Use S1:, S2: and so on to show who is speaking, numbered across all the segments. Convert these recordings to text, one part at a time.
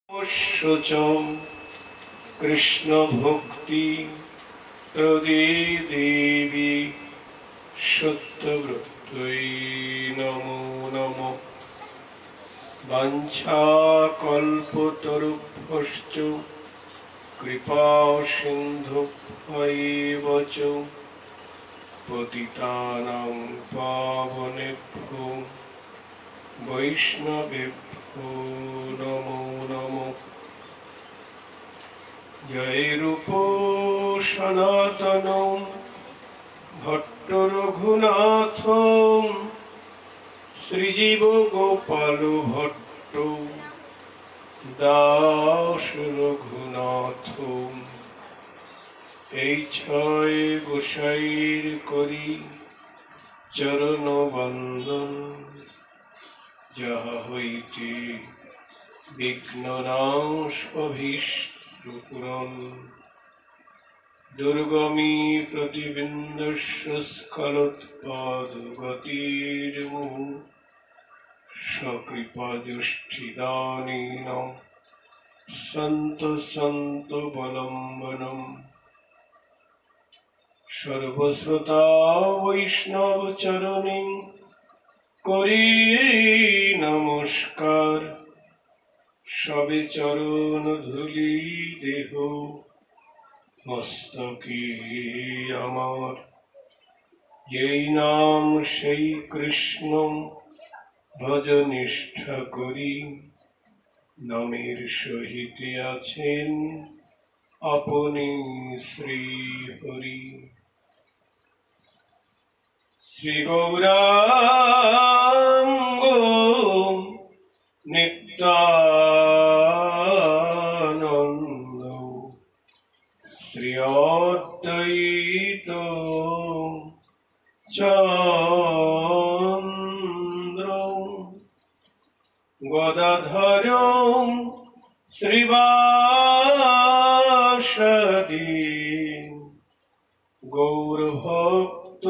S1: शुचं कृष्णभक्ति देवी शुद्धवृत्त्यै नमो नमः। वाञ्छाकल्पतरुभ्यश्च कृपासिन्धुभ्यैव च पतितानां पावनेभ्यो वैष्णवेभ्यो नमो नमः। जय रूप सनातन भट्ट रघुनाथ श्रीजीव गोपाल भट्ट दास रघुनाथ। এই ছয় গোসাইর করি চরণ বন্দন, যাহা হইতে বিঘ্ননাশভীষ্টু পুরন। দুর্গমী প্রতিবিন্দস্য স্খলৎপাদগতির্মুহু সকৃপাদৃষ্টিদানেন সন্ত সন্ত বলম্বনম। সর্বশ্রোতা বৈষ্ণব চরণে করি নমস্কার। সবে চরণ ধুলি দেহ মস্তকে আমার। যেই নাম সেই কৃষ্ণ ভজ নিষ্ঠা করি, নামের সহিত আছেন আপনি শ্রী হরি। শ্রী গৌরাঙ্গ নিত্যানন্দ শ্রী অদ্বৈত চন্দ্র গদাধর শ্রীবাসদী গৌরভক্ত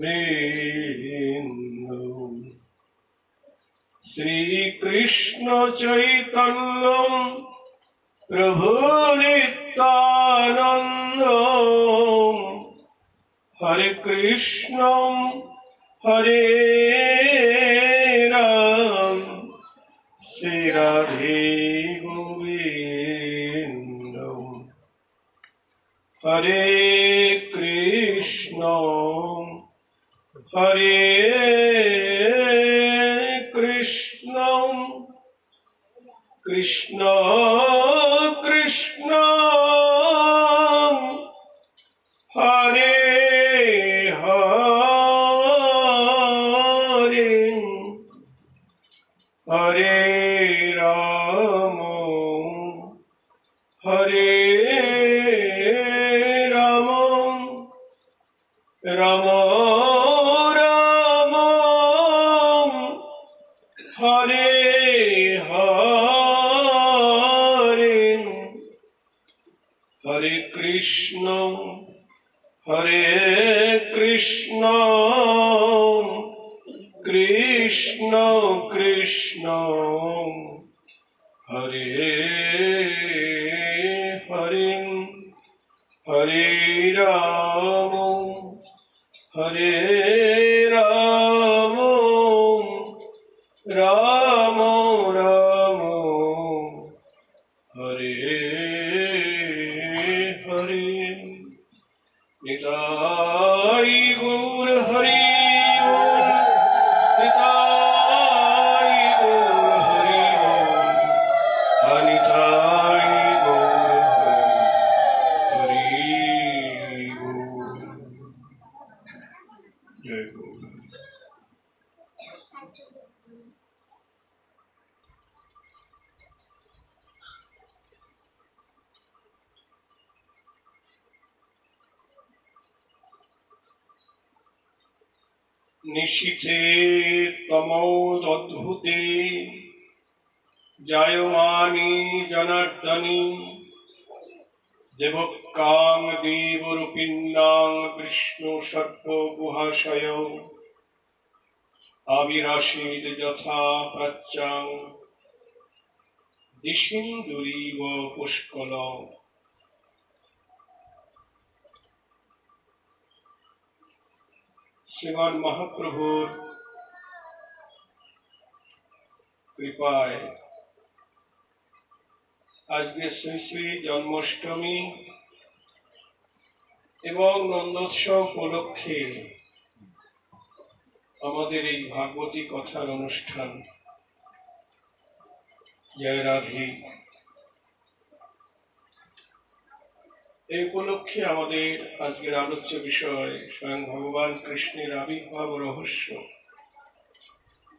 S1: বৃন্দ। শ্রীকৃষ্ণ চৈতন্য প্রভু নিত্যানন্দ হরে কৃষ্ণ হরে রাম শ্রী রাধে গোবিন্দ। হরে কৃষ্ণ হরে কৃষ্ণ কৃষ্ণ কৃষ্ণ হরে হরে হরে রাম হরে রাম রাম রাম হরে হরে হরে কৃষ্ণ হরে কৃষ্ণ কৃষ্ণ কৃষ্ণ হরে হরে হরে রাম হরে রাম রাম রাম হরে হরে। নিতাই গৌর হরি নিতাই গৌর হরি নিতাই গৌর হরি গৌর। জয় গৌর। নিশীথে তমোদদ্ভুতে জায়মানি জনার্দনী দেবকাং দেবরূপিণ্যাং বিষ্ণু সর্বগুহাশয় আবিরাসীদ যথা প্রাচ্যাং দিশিন্দুরিব পুষ্কল। শ্রীমান মহাপ্রভুর কৃপায় আজকে শ্রী শ্রী জন্মাষ্টমী এবং নন্দোৎসব উপলক্ষে আমাদের এই ভাগবতী কথার অনুষ্ঠান। জয় রাধে। এই উপলক্ষে আমাদের আজকের আলোচ্য বিষয় স্বয়ং ভগবান কৃষ্ণের আবির্ভাব রহস্য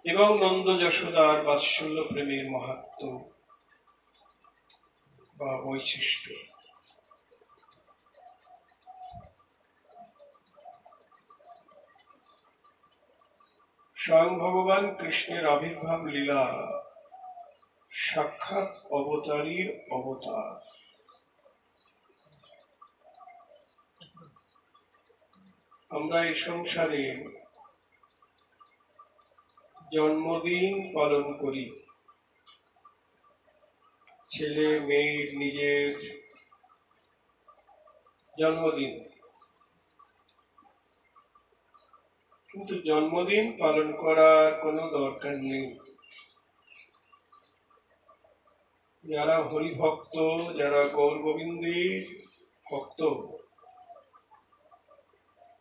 S1: এবং নন্দ যশোদার বাৎসল্য প্রেমের মাহাত্ম্য বা বৈশিষ্ট্য। স্বয়ং ভগবান কৃষ্ণের আবির্ভাব লীলা সাক্ষাৎ অবতারীর অবতার। আমরা এই সংসারে জন্মদিন পালন করি, ছেলে মেয়ের নিজের জন্মদিন, কিন্তু জন্মদিন পালন করার কোনো দরকার নেই। যারা হরিভক্ত, যারা গৌর গোবিন্দের ভক্ত,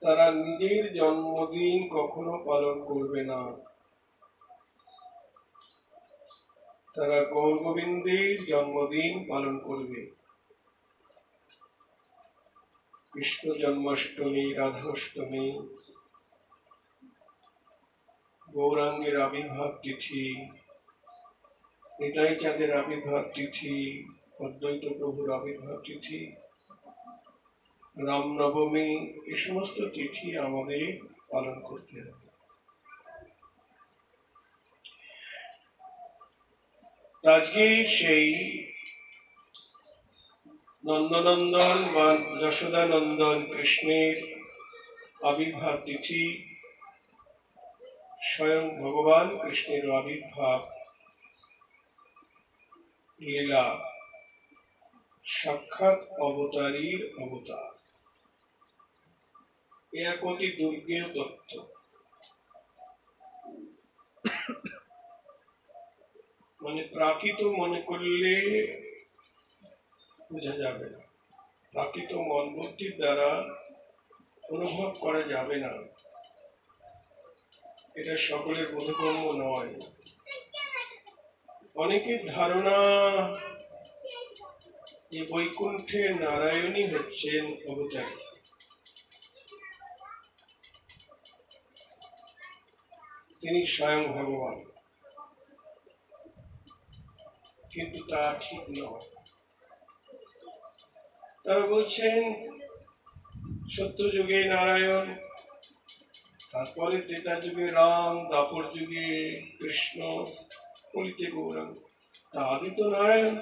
S1: তারা নিজের জন্মদিন কখনো পালন করবে না। তারা গৌর গোবিন্দের জন্মদিন পালন করবে। কৃষ্ণ জন্মাষ্টমী, রাধাষ্টমী, গৌরাঙ্গের আবির্ভাব তিথি, নিতাই চাঁদের আবির্ভাব তিথি, অদ্বৈত প্রভুর আবির্ভাব তিথি, রামনবমী, এ সমস্ত তিথি আমাদের পালন করতে হবে। আজকে সেই নন্দনন্দন বা যশোদানন্দন কৃষ্ণের আবির্ভাব তিথি, স্বয়ং ভগবান কৃষ্ণের আবির্ভাব লীলা সাক্ষাৎ অবতারীর অবতার। এ এক অতি দুর্গেয় তত্ত্ব। মানে প্রাকৃত মনে করলে বোঝা যাবে না, প্রাকৃত মন বুদ্ধির দ্বারা অনুভব করা যাবে না, এটা সকলের বোধগম্য নয়। অনেকের ধারণা যে বৈকুণ্ঠে নারায়ণই হচ্ছেন অবতার, তিনি স্বয়ং ভগবান, কিন্তু তা ঠিক নয়। তারা বলছেন সত্য যুগে নারায়ণ, তারপরে ত্রেতা যুগে রাম, দ্বাপর যুগে কৃষ্ণ, কলিতে গৌরাঙ্গ, তারই তো নারায়ণ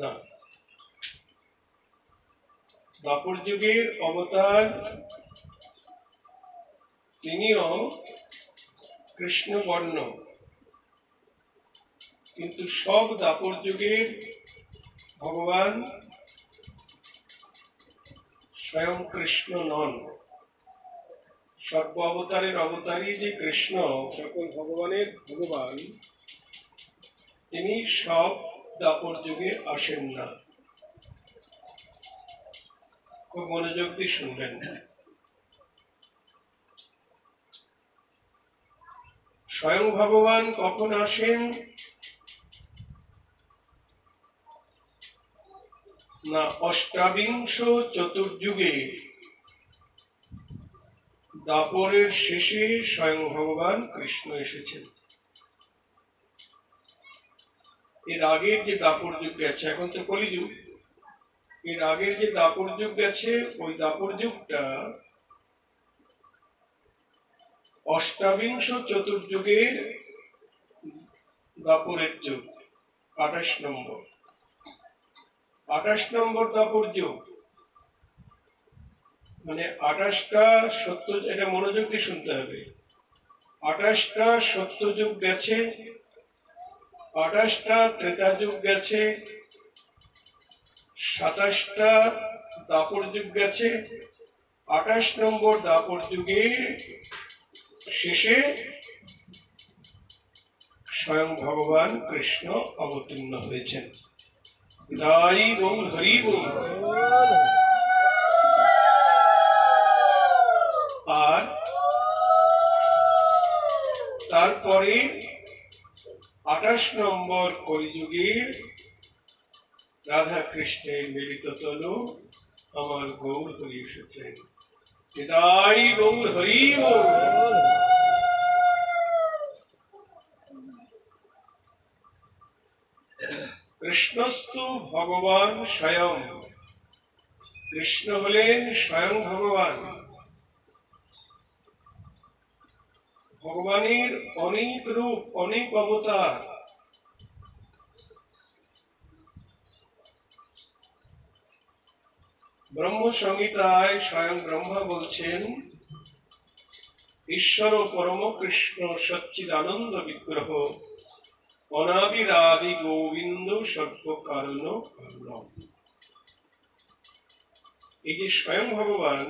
S1: না। দ্বাপর যুগের অবতার তিনিও কৃষ্ণ বর্ণ, কিন্তু সব দ্বাপর যুগের ভগবান স্বয়ং কৃষ্ণ নন। সর্ব অবতারের অবতারী যে কৃষ্ণ, সকল ভগবানের ভগবান, তিনি সব দ্বাপর যুগে আসেন না। খুব মনোযোগ দিয়ে শুনবেন। স্বয়ং ভগবান কখন আসেন না? অষ্টাবিংশ চতুর্যুগে দ্বাপরের শেষে স্বয়ং ভগবান কৃষ্ণ এসেছেন। এর আগের যে দাপর যুগ গেছে, এখন তো কলিযুগ, এর আগের যে দাপর যুগ গেছে, ওই দাপর যুগটা অষ্টাবিংশ চতুর্যুগের দাপরের যুগ, 28 নম্বর। 28 নম্বর দাপর যুগ মানে 28টা সত্য, এটা মনোযোগ দিয়ে শুনতে হবে। 28টা সত্যযুগ গেছে, 28টা ত্রেতা যুগ গেছে, 27টা দাপর যুগ গেছে। 28 নম্বর দাপর যুগের শেষে স্বয়ং ভগবান কৃষ্ণ অবতীর্ণ হয়েছেন। হরি বল, হরি বল। আর তারপরে 28 নম্বর কলিযুগে রাধা কৃষ্ণের মিলিত তনু আমার গৌর হরি এসেছেন। হরি গৌর, হরি বল। কৃষ্ণস্তু ভগবান স্বয়ং, কৃষ্ণ হলেন স্বয়ং ভগবান। ভগবানের অনেক রূপ, অনেক অবতার। ব্রহ্ম সংহিতায় স্বয়ং ব্রহ্মা বলছেন, ঈশ্বর পরম কৃষ্ণ সচ্চিদানন্দ বিগ্রহ অনাদিরাদি গোবিন্দ সর্বকারণ কারণ। এই যে স্বয়ং ভগবান,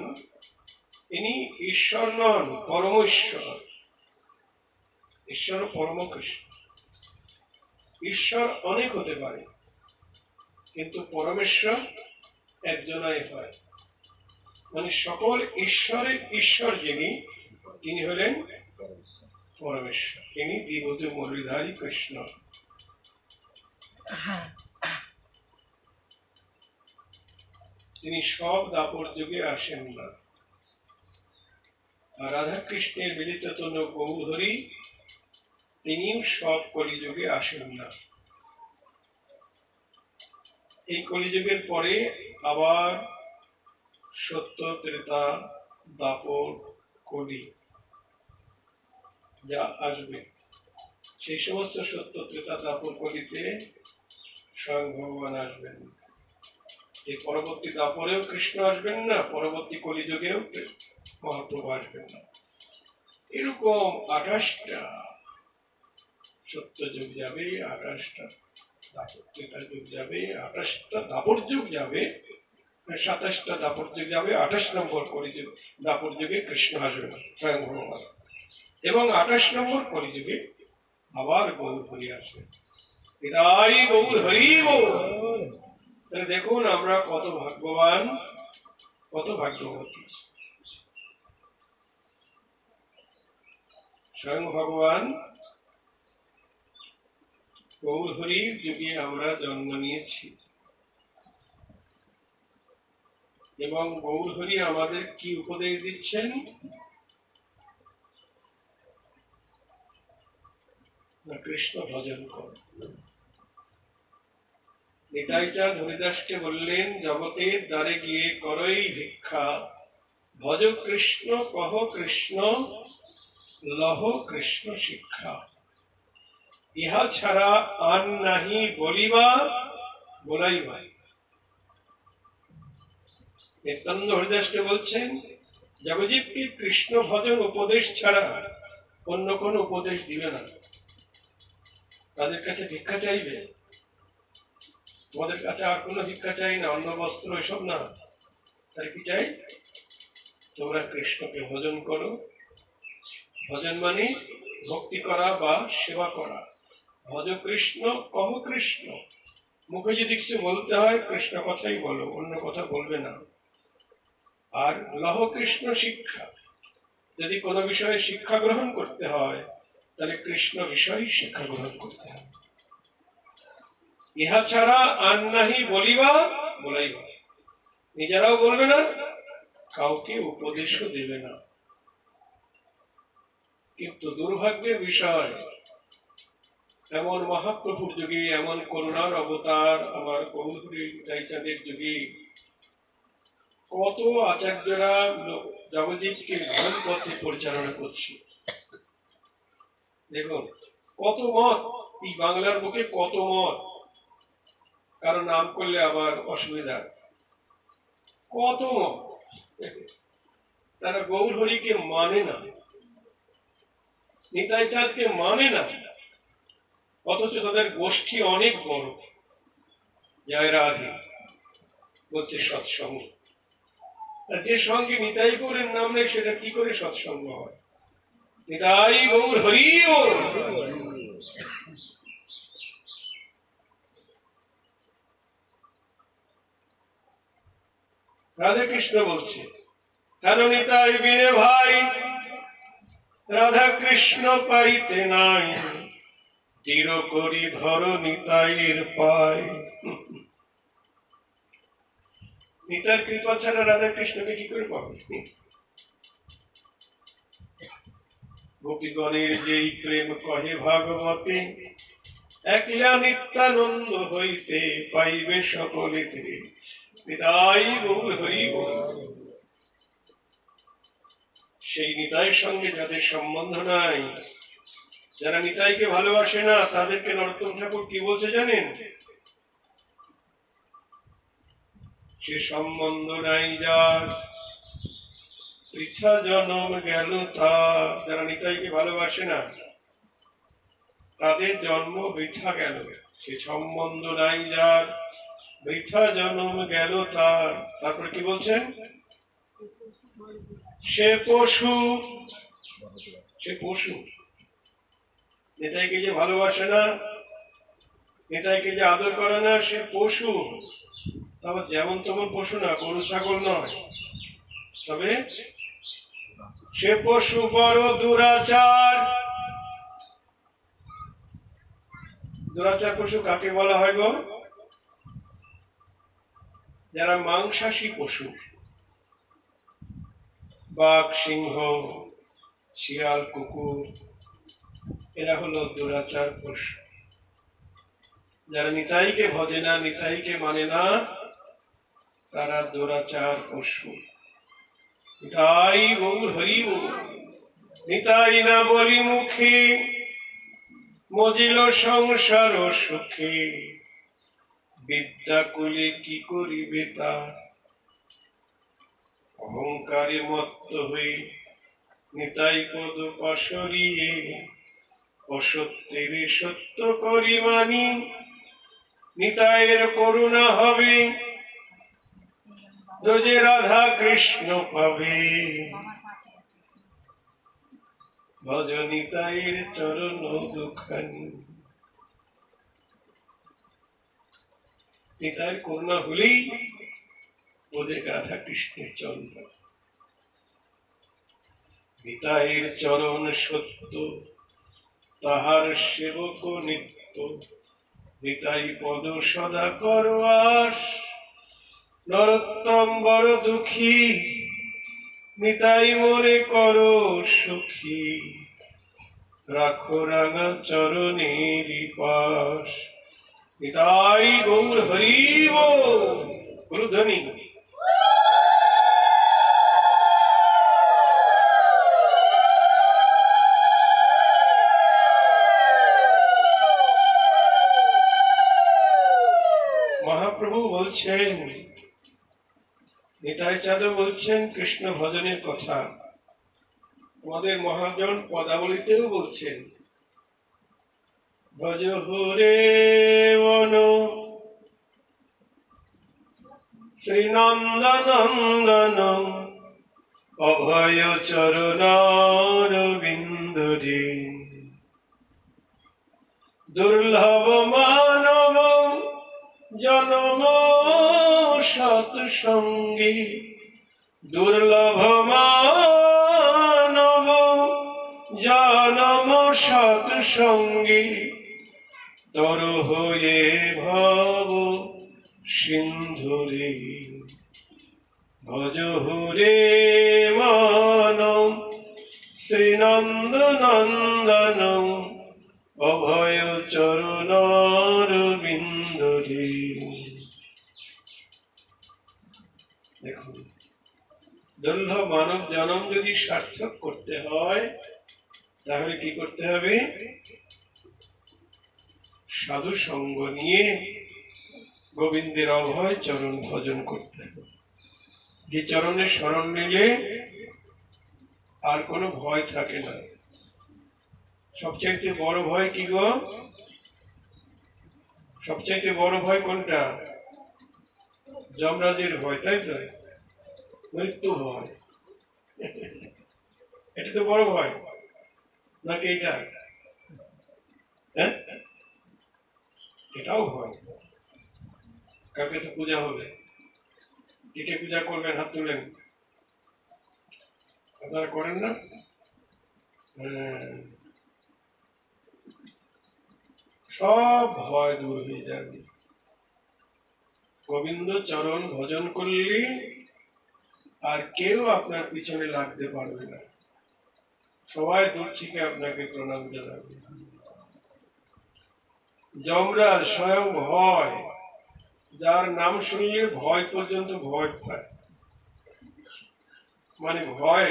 S1: ইনি ঈশ্বর নন, পরম ঈশ্বর। ঈশ্বর পরম কৃষ্ণ। ঈশ্বর অনেক হতে পারে, কিন্তু পরমেশ্বর একজনাই হয়। মানে সকল ঈশ্বরের ঈশ্বর যিনি, তিনি হলেন পরমেশ্বর। তিনি দ্বিভুজ মুরলীধারী কৃষ্ণ। তিনি সব দাপর যুগে আসেন না। আর রাধা কৃষ্ণের মিলিত তনু গৌর হরি, তিনিও সব কলিযুগে আসেন না। এই কলিযুগের পরে আবার সত্য, ত্রেতা, দাপর, কলি যা আসবে, সেই সমস্ত সত্য, ত্রেতা, দাপর, কলিতে স্বয়ং ভগবান আসবেন। এই পরবর্তী দাপরেও কৃষ্ণ আসবেন না, পরবর্তী কলিযুগেও মহাপ্রভু আসবেন না। এরকম 28টা সত্য যুগ যাবে, 28টা ত্রেতা যুগ যাবে, 28টা দাপর যুগ যাবে, 27টা দাপর যুগ যাবে, 28 নম্বর কলিযুগ দাপর যুগে কৃষ্ণ আসবেন স্বয়ং ভগবান। এবং 28 নম্বর কলিযুগে আবার গৌর হরি আসবেন। হরি গৌর, হরি গৌর। তাহলে দেখুন আমরা কত ভাগ্যবান, কত ভাগ্যবতী। স্বয়ং ভগবান গৌর হরির যুগে আমরা জন্ম নিয়েছি। এবং গৌর হরি আমাদের কি উপদেশ দিচ্ছেন? না, কৃষ্ণ ভজন কর। নিতাই চাঁদ হরিদাসকে বললেন, জগতের দ্বারে গিয়ে করই ভিক্ষা, ভজ কৃষ্ণ, কহ কৃষ্ণ, লহ কৃষ্ণ শিক্ষা। ইহা ছাড়া আন নাহি বলিবা বলাইবা। নিত্যানন্দ হরিদাসকে বলছেন, জগজীবকে কৃষ্ণ ভজন উপদেশ ছাড়া অন্য কোন উপদেশ দিবে না। তাদের কাছে ভিক্ষা চাইবে, তোমাদের কাছে আর কোনো ভিক্ষা চাই না, অন্ন বস্ত্র এসব না। তার কি চাই? তোমরা কৃষ্ণকে ভজন করো। ভজন মানে ভক্তি করা বা সেবা করা। ভজ কৃষ্ণ, কহ কৃষ্ণ। মুখে যদি কিছু বলতে হয় কৃষ্ণ কথাই বলো, অন্য কথা বলবে না। আর লহ কৃষ্ণ শিক্ষা, যদি কোনো বিষয়ে শিক্ষা গ্রহণ করতে হয় তাহলে কৃষ্ণ বিষয়ে শিক্ষা গ্রহণ করতে হবে। ইহা ছাড়া আর নাহি বলিবা বলাইবা। নিজেরাও বলবে না, কাউকে উপদেশও দেবে না। কিন্তু দুর্ভাগ্যের বিষয়, এমন মহাপ্রভুর যুগে, এমন করুণার অবতার আমার গৌর হরি চাঁদের যুগে কত আচার্যরা জগজীবকে ভুল পথে পরিচালনা করছে। দেখুন কত মত, এই বাংলার বুকে কত মত। কারো নাম করলে আবার অসুবিধা, কত মত। তারা গৌর হরিকে মানে না, নিতাই চাঁদকে মানে না, অথচ তাদের গোষ্ঠী অনেক বড়। জয় রাধে বলছে সৎসঙ্গ। আর যে সঙ্গে নিতাই গৌরের নাম নেই সেটা কি করে সৎসঙ্গ হয়? নিতাই গৌর হরি বল। রাধে কৃষ্ণ বলছে, কেন নিতাই বিনে ভাই রাধা কৃষ্ণ পাইতে নাই, তীর করি ধর নিতাইয়ের পায়। নিতার কৃপা ছাড়া রাধা কৃষ্ণকে কি করে পাবে? গোপীগণের যেই প্রেম কহে ভাগবতে, একলা নিত্যানন্দ হইতে পাইবে সকলেতে। নিতাই গৌর হরি বল। সেই নিতাইয়ের সঙ্গে যাদের সম্বন্ধ নাই, যারা নিতাইকে ভালোবাসে না, তাদেরকে নরোত্তম ঠাকুর কি বলছে জানেন? সে সম্বন্ধ নাই যার, বৃথা জন্ম গেল তার। যারা নিতাইকে ভালোবাসে না, তাদের জন্ম বৃথা গেল। সে সম্বন্ধ নাই যার, বৃথা জন্ম গেল তার। তারপরে কি বলছেন? সে পশু, সে পশু। নিতাইকে যে ভালোবাসে না, নিতাইকে যে আদর করে না, সে পশু। তবে যেমন তেমন পশু না, গরু ছাগল নয়। তবে সে পশু বড় দুরাচার। দুরাচার পশু কাকে বলা হয় গো? যারা মাংসাশী পশু, বাঘ, সিংহ, শিয়াল, কুকুর, এরা হলো দুরাচার পশু। যারা নিতাইকে ভজে না, নিতাইকে মানে না, তারা দুরাচার পশু। নিতাই গৌর হরি বল। নিতাই না বলি মুখে, মজিল সংসার সুখে, বিদ্যা কুলে কি করিবে তার। অহংকারে মত্ত হয়ে নিতাই পদ পাশরিয়ে, অসত্যের সত্য করি মানি, নিতাইয়ের করুণা হবে, রোজে রাধা কৃষ্ণ পাবে। ভজ নিতাইয়ের চরণ দুখানি। নিতাইয়ের করুণা হলেই ওদের রাধা কৃষ্ণের চরণ। নিতাইয়ের চরণ সত্য, তাহার সেবক নিত্য। নিতাই পদ সদা করবাস, নরোত্তম বড় দুঃখী, নিতাই মোরে করো সুখী। রাখো রাঙা চরণের পাশ। নিতাই গৌর হরি বল। গুরুধ্বনি। মহাপ্রভু বলছেন, নিতাই চাঁদও বলছেন কৃষ্ণ ভজনের কথা। আমাদের মহাজন পদাবলিতেও বলছেন, ভজ হরে মন শ্রীনন্দনন্দন, অভয় চরণারবিন্দরে। দুর্লভ মানব জনম সৎসঙ্গী, দুর্লভ মানব জনম সৎসঙ্গী। তর হয়ে ভব সিন্ধুরে, ভজ হরে মন শ্রীনন্দনন্দন, অভয় চরণারবিন্দরে। দেখুন, দুর্লভ মানব জনম যদি সার্থক করতে হয়, তাহলে কি করতে হবে? সাধু সঙ্গ নিয়ে গোবিন্দের অভয় চরণ ভজন করতে হবে। যে চরণে শরণ নিলে আর কোনো ভয় থাকে না। সবচাইতে বড় ভয় কি গো? সবচাইতে বড় ভয় কোনটা? যমরাজের ভয়, তাই তো? মৃত্যু ভয়। এটা তো বড় ভয় নাকি? এটা হ্যাঁ, এটাও ভয়। কালকে তো পূজা হবে, কে কে পূজা করবেন? হাত তুলেন। আপনারা করেন না? সব ভয় দূর হয়ে যাবে। গোবিন্দ চরণ ভজন করলে আর কেউ আপনার পিছনে লাগতে পারবে না, সবাই দূর থেকে আপনাকে প্রণাম জানাবে। যমরাজ স্বয়ং ভয়, যার নাম শুনলে ভয় পর্যন্ত ভয় পায়, মানে ভয়,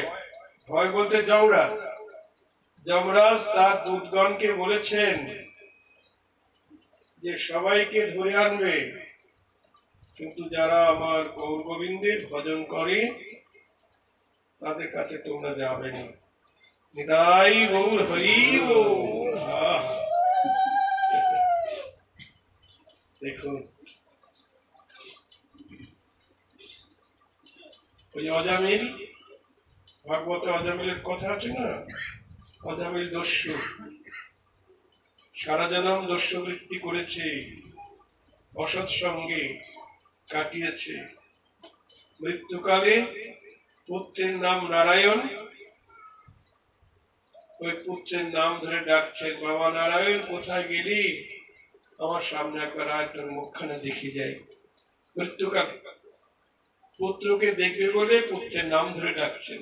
S1: ভয় বলতে যমরাজ। যমরাজ তার দূতগণকে বলেছেন যে সবাইকে ধরে আনবে, কিন্তু যারা আমার গৌর গোবিন্দের ভজন করে তাদের কাছে তোমরা যাবে না। নিতাই গৌর হরি বল। দেখুন, ওই অজামিল, ভাগবত অজামিলের কথা আছে না? অজামিল দস্যু, সারা জনম দস্যুবৃত্তি করেছে, অসৎ সঙ্গে কাটিয়েছে। মৃত্যুকালে পুত্রের নাম নারায়ণ, ওই পুত্রের নাম ধরে ডাকছে, বাবা নারায়ণ কোথায় গেলি? আমার সামনে একবার আয়, তোর মুখখানে দেখে যাই। মৃত্যুকালে পুত্রকে দেখবে বলে পুত্রের নাম ধরে ডাকছেন।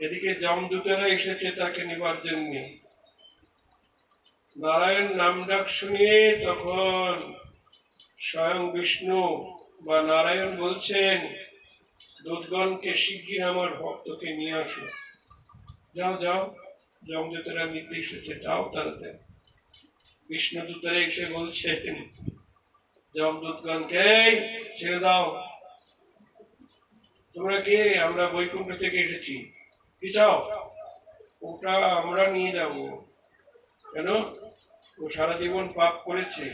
S1: এদিকে যমদূতেরা এসেছে তাকে নেবার জন্য। নারায়ণ নাম ডাক শুনিয়ে তখন স্বয়ং বিষ্ণু বা নারায়ণ বলছেন, দূতগণকে শিগগির আমার ভক্তকে নিয়ে আসো। যাও যাও, যমদূতেরা নিতে এসেছে, যাও তাড়াতাড়ি। বিষ্ণু দূতেরা এসে বলছেন যমদূতগণকে, ছেড়ে দাও, তোমরা কে? আমরা বৈকুণ্ঠ থেকে এসেছি, কি চাও? ওটা আমরা নিয়ে যাব। কেন? ও সারা জীবন পাপ করেছে,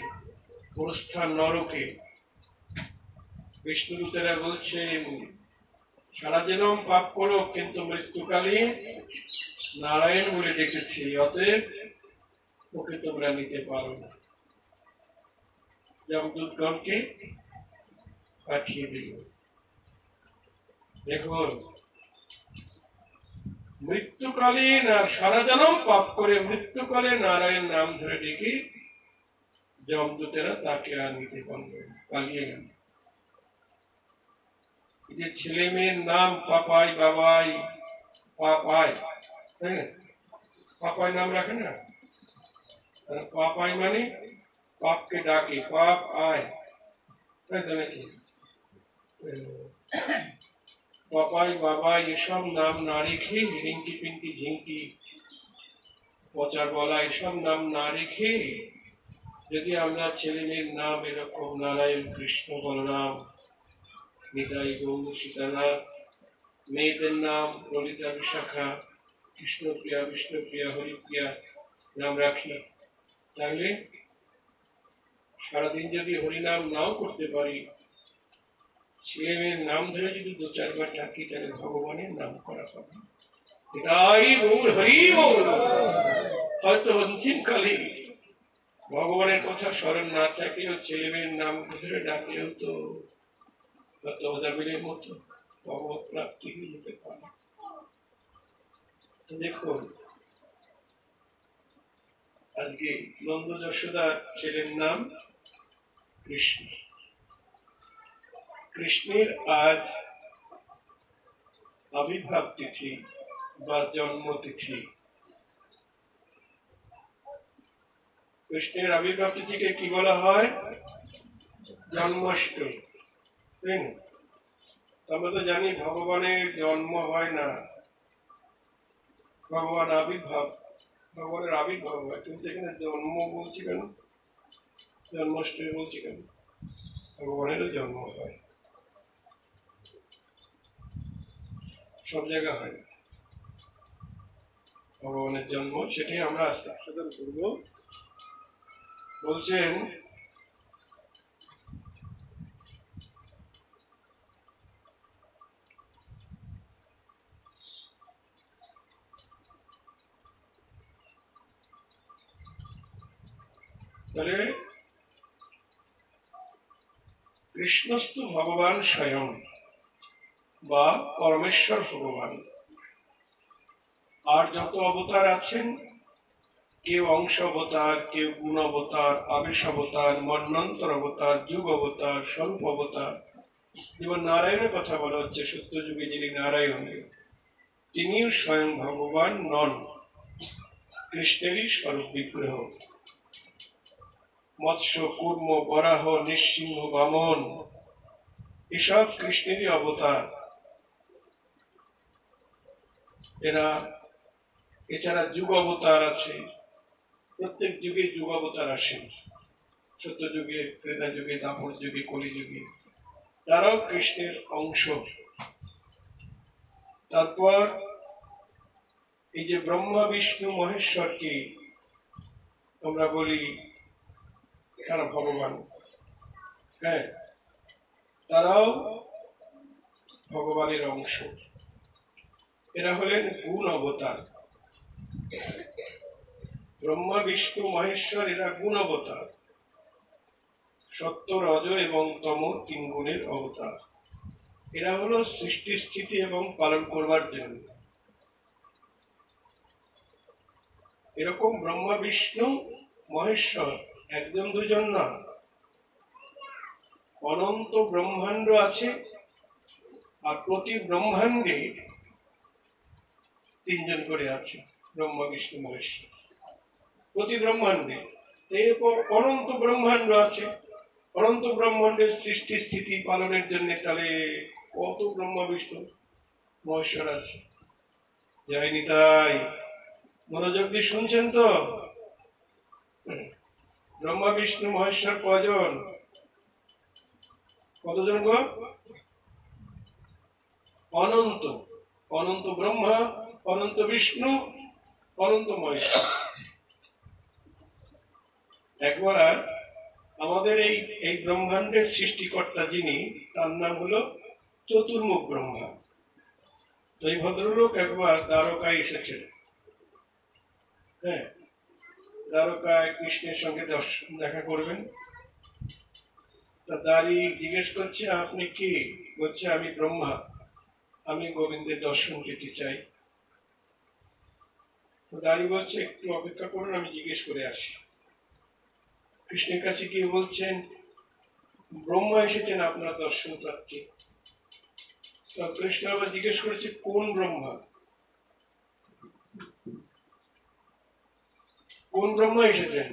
S1: ওর স্থান নরকে। বিষ্ণুদূতেরা বলছেন, সারা জীবন পাপ করো, কিন্তু মৃত্যুকালে নারায়ণ বলে ডেকেছি, অতএব ওকে তোমরা নিতে পারো না। যমদূতগণকে পাঠিয়ে দিল। দেখুন, মৃত্যুকালীন আর সারা জনম পাপ করে মৃত্যুকালে নারায়ণ নাম ধরে ডেকে যমদূতেরা তাকে আর নিতে পারবে, পালিয়ে গেল। যে ছেলে মেয়ের নাম পাপাই বাবাই পাপাই, হ্যাঁ, পাপাই নাম রাখে না? পাপাই মানে পাপকে ডাকে, পাপ আয়, তাই তো নাকি? পাপাই বাবাই এসব নাম না রেখে, রিঙ্কি পিঙ্কি ঝিঙ্কি পচার বলা এসব নাম না রেখে যদি আমরা ছেলে মেয়ের নাম এরকম নারায়ণ কৃষ্ণ বলরাম নিতাই গৌর সীতানাথ, মেয়েদের নাম ললিতা বিশাখা কৃষ্ণপ্রিয়া বিষ্ণুপ্রিয়া হরিপ্রিয়া নাম রাখি, তাহলে সারাদিন যদি হরিনাম নাও করতে পারি, ছেলে মেয়ের নাম ধরে যদি দু চারবার ডাকি, তাহলে ভগবানের নাম করা হবে। নিতাই গৌর হরি বল। হয়তো অন্তিম কালে ভগবানের কথা স্মরণ না থাকলেও ছেলে মেয়ের নাম ধরে ডাকলেও তো অজামিলের মতো ভগবত প্রাপ্তি হয়ে যেতে পারে। দেখুন, আজকে নন্দ যশোদার ছেলের নাম কৃষ্ণ। কৃষ্ণের আজ আবির্ভাব তিথি বা জন্ম তিথি। কৃষ্ণের আবির্ভাব তিথিকে কি বলা হয়? জন্মাষ্টমী, তাই না? আমরা তো জানি ভগবানের জন্ম হয় না, ভগবান আবির্ভাব, ভগবানের আবির্ভাব হয়। কিন্তু এখানে জন্ম বলছি কেন, জন্মাষ্টমী বলছি কেন? ভগবানেরও জন্ম হয়, সব জায়গা হয় না। ভগবানের জন্ম, সেটাই আমরা আজকে আস্বাদন করব। বলছেন তাহলে কৃষ্ণস্তু ভগবান স্বয়ং বা পরমেশ্বর ভগবান। আর যত অবতার আছেন, কেউ অংশ অবতার, কেউ গুণ অবতার, আবেশ অবতার, মন্বন্তর অবতার, যুগ অবতার, স্বরূপ অবতার। যেমন নারায়ণের কথা বলা হচ্ছে, সত্য যুগে যিনি নারায়ণ, তিনিও স্বয়ং ভগবান নন, কৃষ্ণেরই স্বরূপ বিগ্রহ। মৎস্য, কূর্ম, বরাহ, নৃসিংহ, বামন এসব কৃষ্ণেরই অবতার। এছাড়া যুগ অবতার আছে, প্রত্যেক যুগে যুগ অবতার আসেন, সত্য যুগে, ত্রেতা যুগে, দাপর যুগে, কলি যুগে, তারাও কৃষ্ণের অংশ। তারপর এই যে ব্রহ্মা, বিষ্ণু, মহেশ্বরকে আমরা বলি তারা ভগবান, হ্যাঁ, তারাও ভগবানের অংশ। এরা হলেন গুণ অবতার। ব্রহ্মা, বিষ্ণু, মহেশ্বর এরা গুণ অবতার, সত্য, রজ এবং তম তিন গুণের অবতার। এরা হলো সৃষ্টি, স্থিতি এবং পালন করবার জন্য। এরকম ব্রহ্মা, বিষ্ণু, মহেশ্বর একজন দুজন না, অনন্ত ব্রহ্মাণ্ড আছে। আর প্রতি ব্রহ্মাণ্ডে তিনজন করে আছে, ব্রহ্মা, বিষ্ণু, মহেশ্বর। প্রতি ব্রহ্মাণ্ডে এরকম অনন্ত ব্রহ্মাণ্ড আছে। অনন্ত ব্রহ্মাণ্ডের সৃষ্টি, স্থিতি পালনের জন্য তাহলে কত ব্রহ্মা, বিষ্ণু, মহেশ্বর আছে। জয় নিতাই। মনোযোগ দিয়ে শুনছেন তো? ব্রহ্মা, বিষ্ণু, মহেশ্বর কজন? কতজন গো? অনন্ত। অনন্ত ব্রহ্মা, অনন্ত বিষ্ণু, অনন্ত মহেশ্বর। একবার আমাদের এই ব্রহ্মাণ্ডের সৃষ্টিকর্তা যিনি, তার নাম হলো চতুর্মুখ ব্রহ্মা। তো এই ভদ্রলোক একবার দ্বারকায় এসেছেন। হ্যাঁ, দ্বারকায় কৃষ্ণের সঙ্গে দেখা করবেন। তা দাঁড়ি জিজ্ঞেস করছে, আপনি কি? বলছে, আমি ব্রহ্মা, আমি গোবিন্দের দর্শন পেতে চাই। তো দাঁড়ি বলছে, একটু অপেক্ষা করুন, আমি জিজ্ঞেস করে আসি। কৃষ্ণের কাছে গিয়ে বলছেন, ব্রহ্মা এসেছেন আপনার দর্শন প্রার্থী। তো কৃষ্ণ আবার জিজ্ঞেস করেছে, কোন ব্রহ্মা? কোন ব্রহ্মা এসেছেন?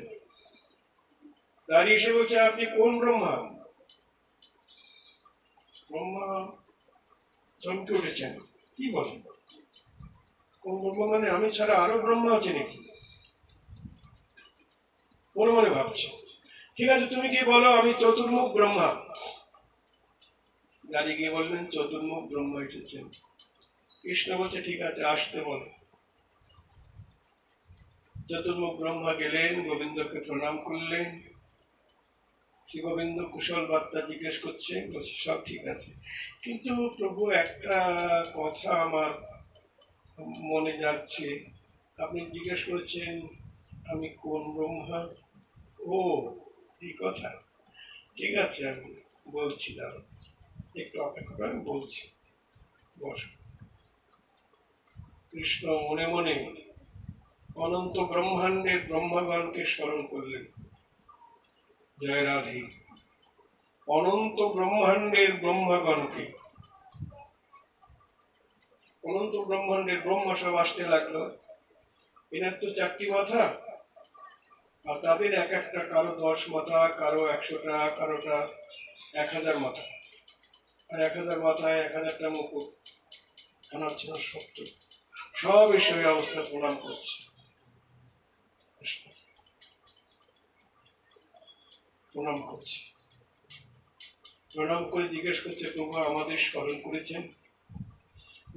S1: দাঁড়িয়ে এসে বলছে, আপনি কোন ব্রহ্মা? ব্রহ্মা চমকে উঠেছেন, কি বলেন? কোন ব্রহ্মা মানে আমি ছাড়া আরো ব্রহ্মা আছে নাকি? মনে মনে ভাবছে। ঠিক আছে, তুমি কি বলো, আমি চতুর্মুখ ব্রহ্মা। দাঁড়িয়ে গিয়ে বললেন, চতুর্মুখ ব্রহ্মা এসেছেন। কৃষ্ণ বলছে, ঠিক আছে, আসতে বলো। চতুর্মুখ ব্রহ্মা গেলেন, গোবিন্দকে প্রণাম করলেন। শ্রী গোবিন্দ কুশল বার্তা জিজ্ঞেস করছে, বলছে সব ঠিক আছে, কিন্তু প্রভু একটা কথা আমার মনে যাচ্ছে। আপনি জিজ্ঞেস করেছেন আমি কোন ব্রহ্মা। ও, এই কথা, ঠিক আছে, আমি বলছিলাম, একটু অপেক্ষা করে আমি বলছি, বস। কৃষ্ণ মনে মনে অনন্ত ব্রহ্মাণ্ডের ব্রহ্মাগণকে স্মরণ করলেন। জয় রাধে। অনন্ত ব্রহ্মাণ্ডের ব্রহ্মাগণকে, অনন্ত ব্রহ্মাণ্ডের ব্রহ্মা সব আসতে লাগলো। এনার তো 4টি মাথা, আর তাদের এক একটা, কারো 10 মাথা, কারো 100টা, কারোটা 1000 মাথা, আর 1000 মাথায় 1000টা মুকুট, খানার ছিল 70। সব এসে ওই অবস্থা প্রণাম করছে। প্রণাম করছে, প্রণাম করে জিজ্ঞেস করছে, প্রভু আমাদের স্মরণ করেছেন?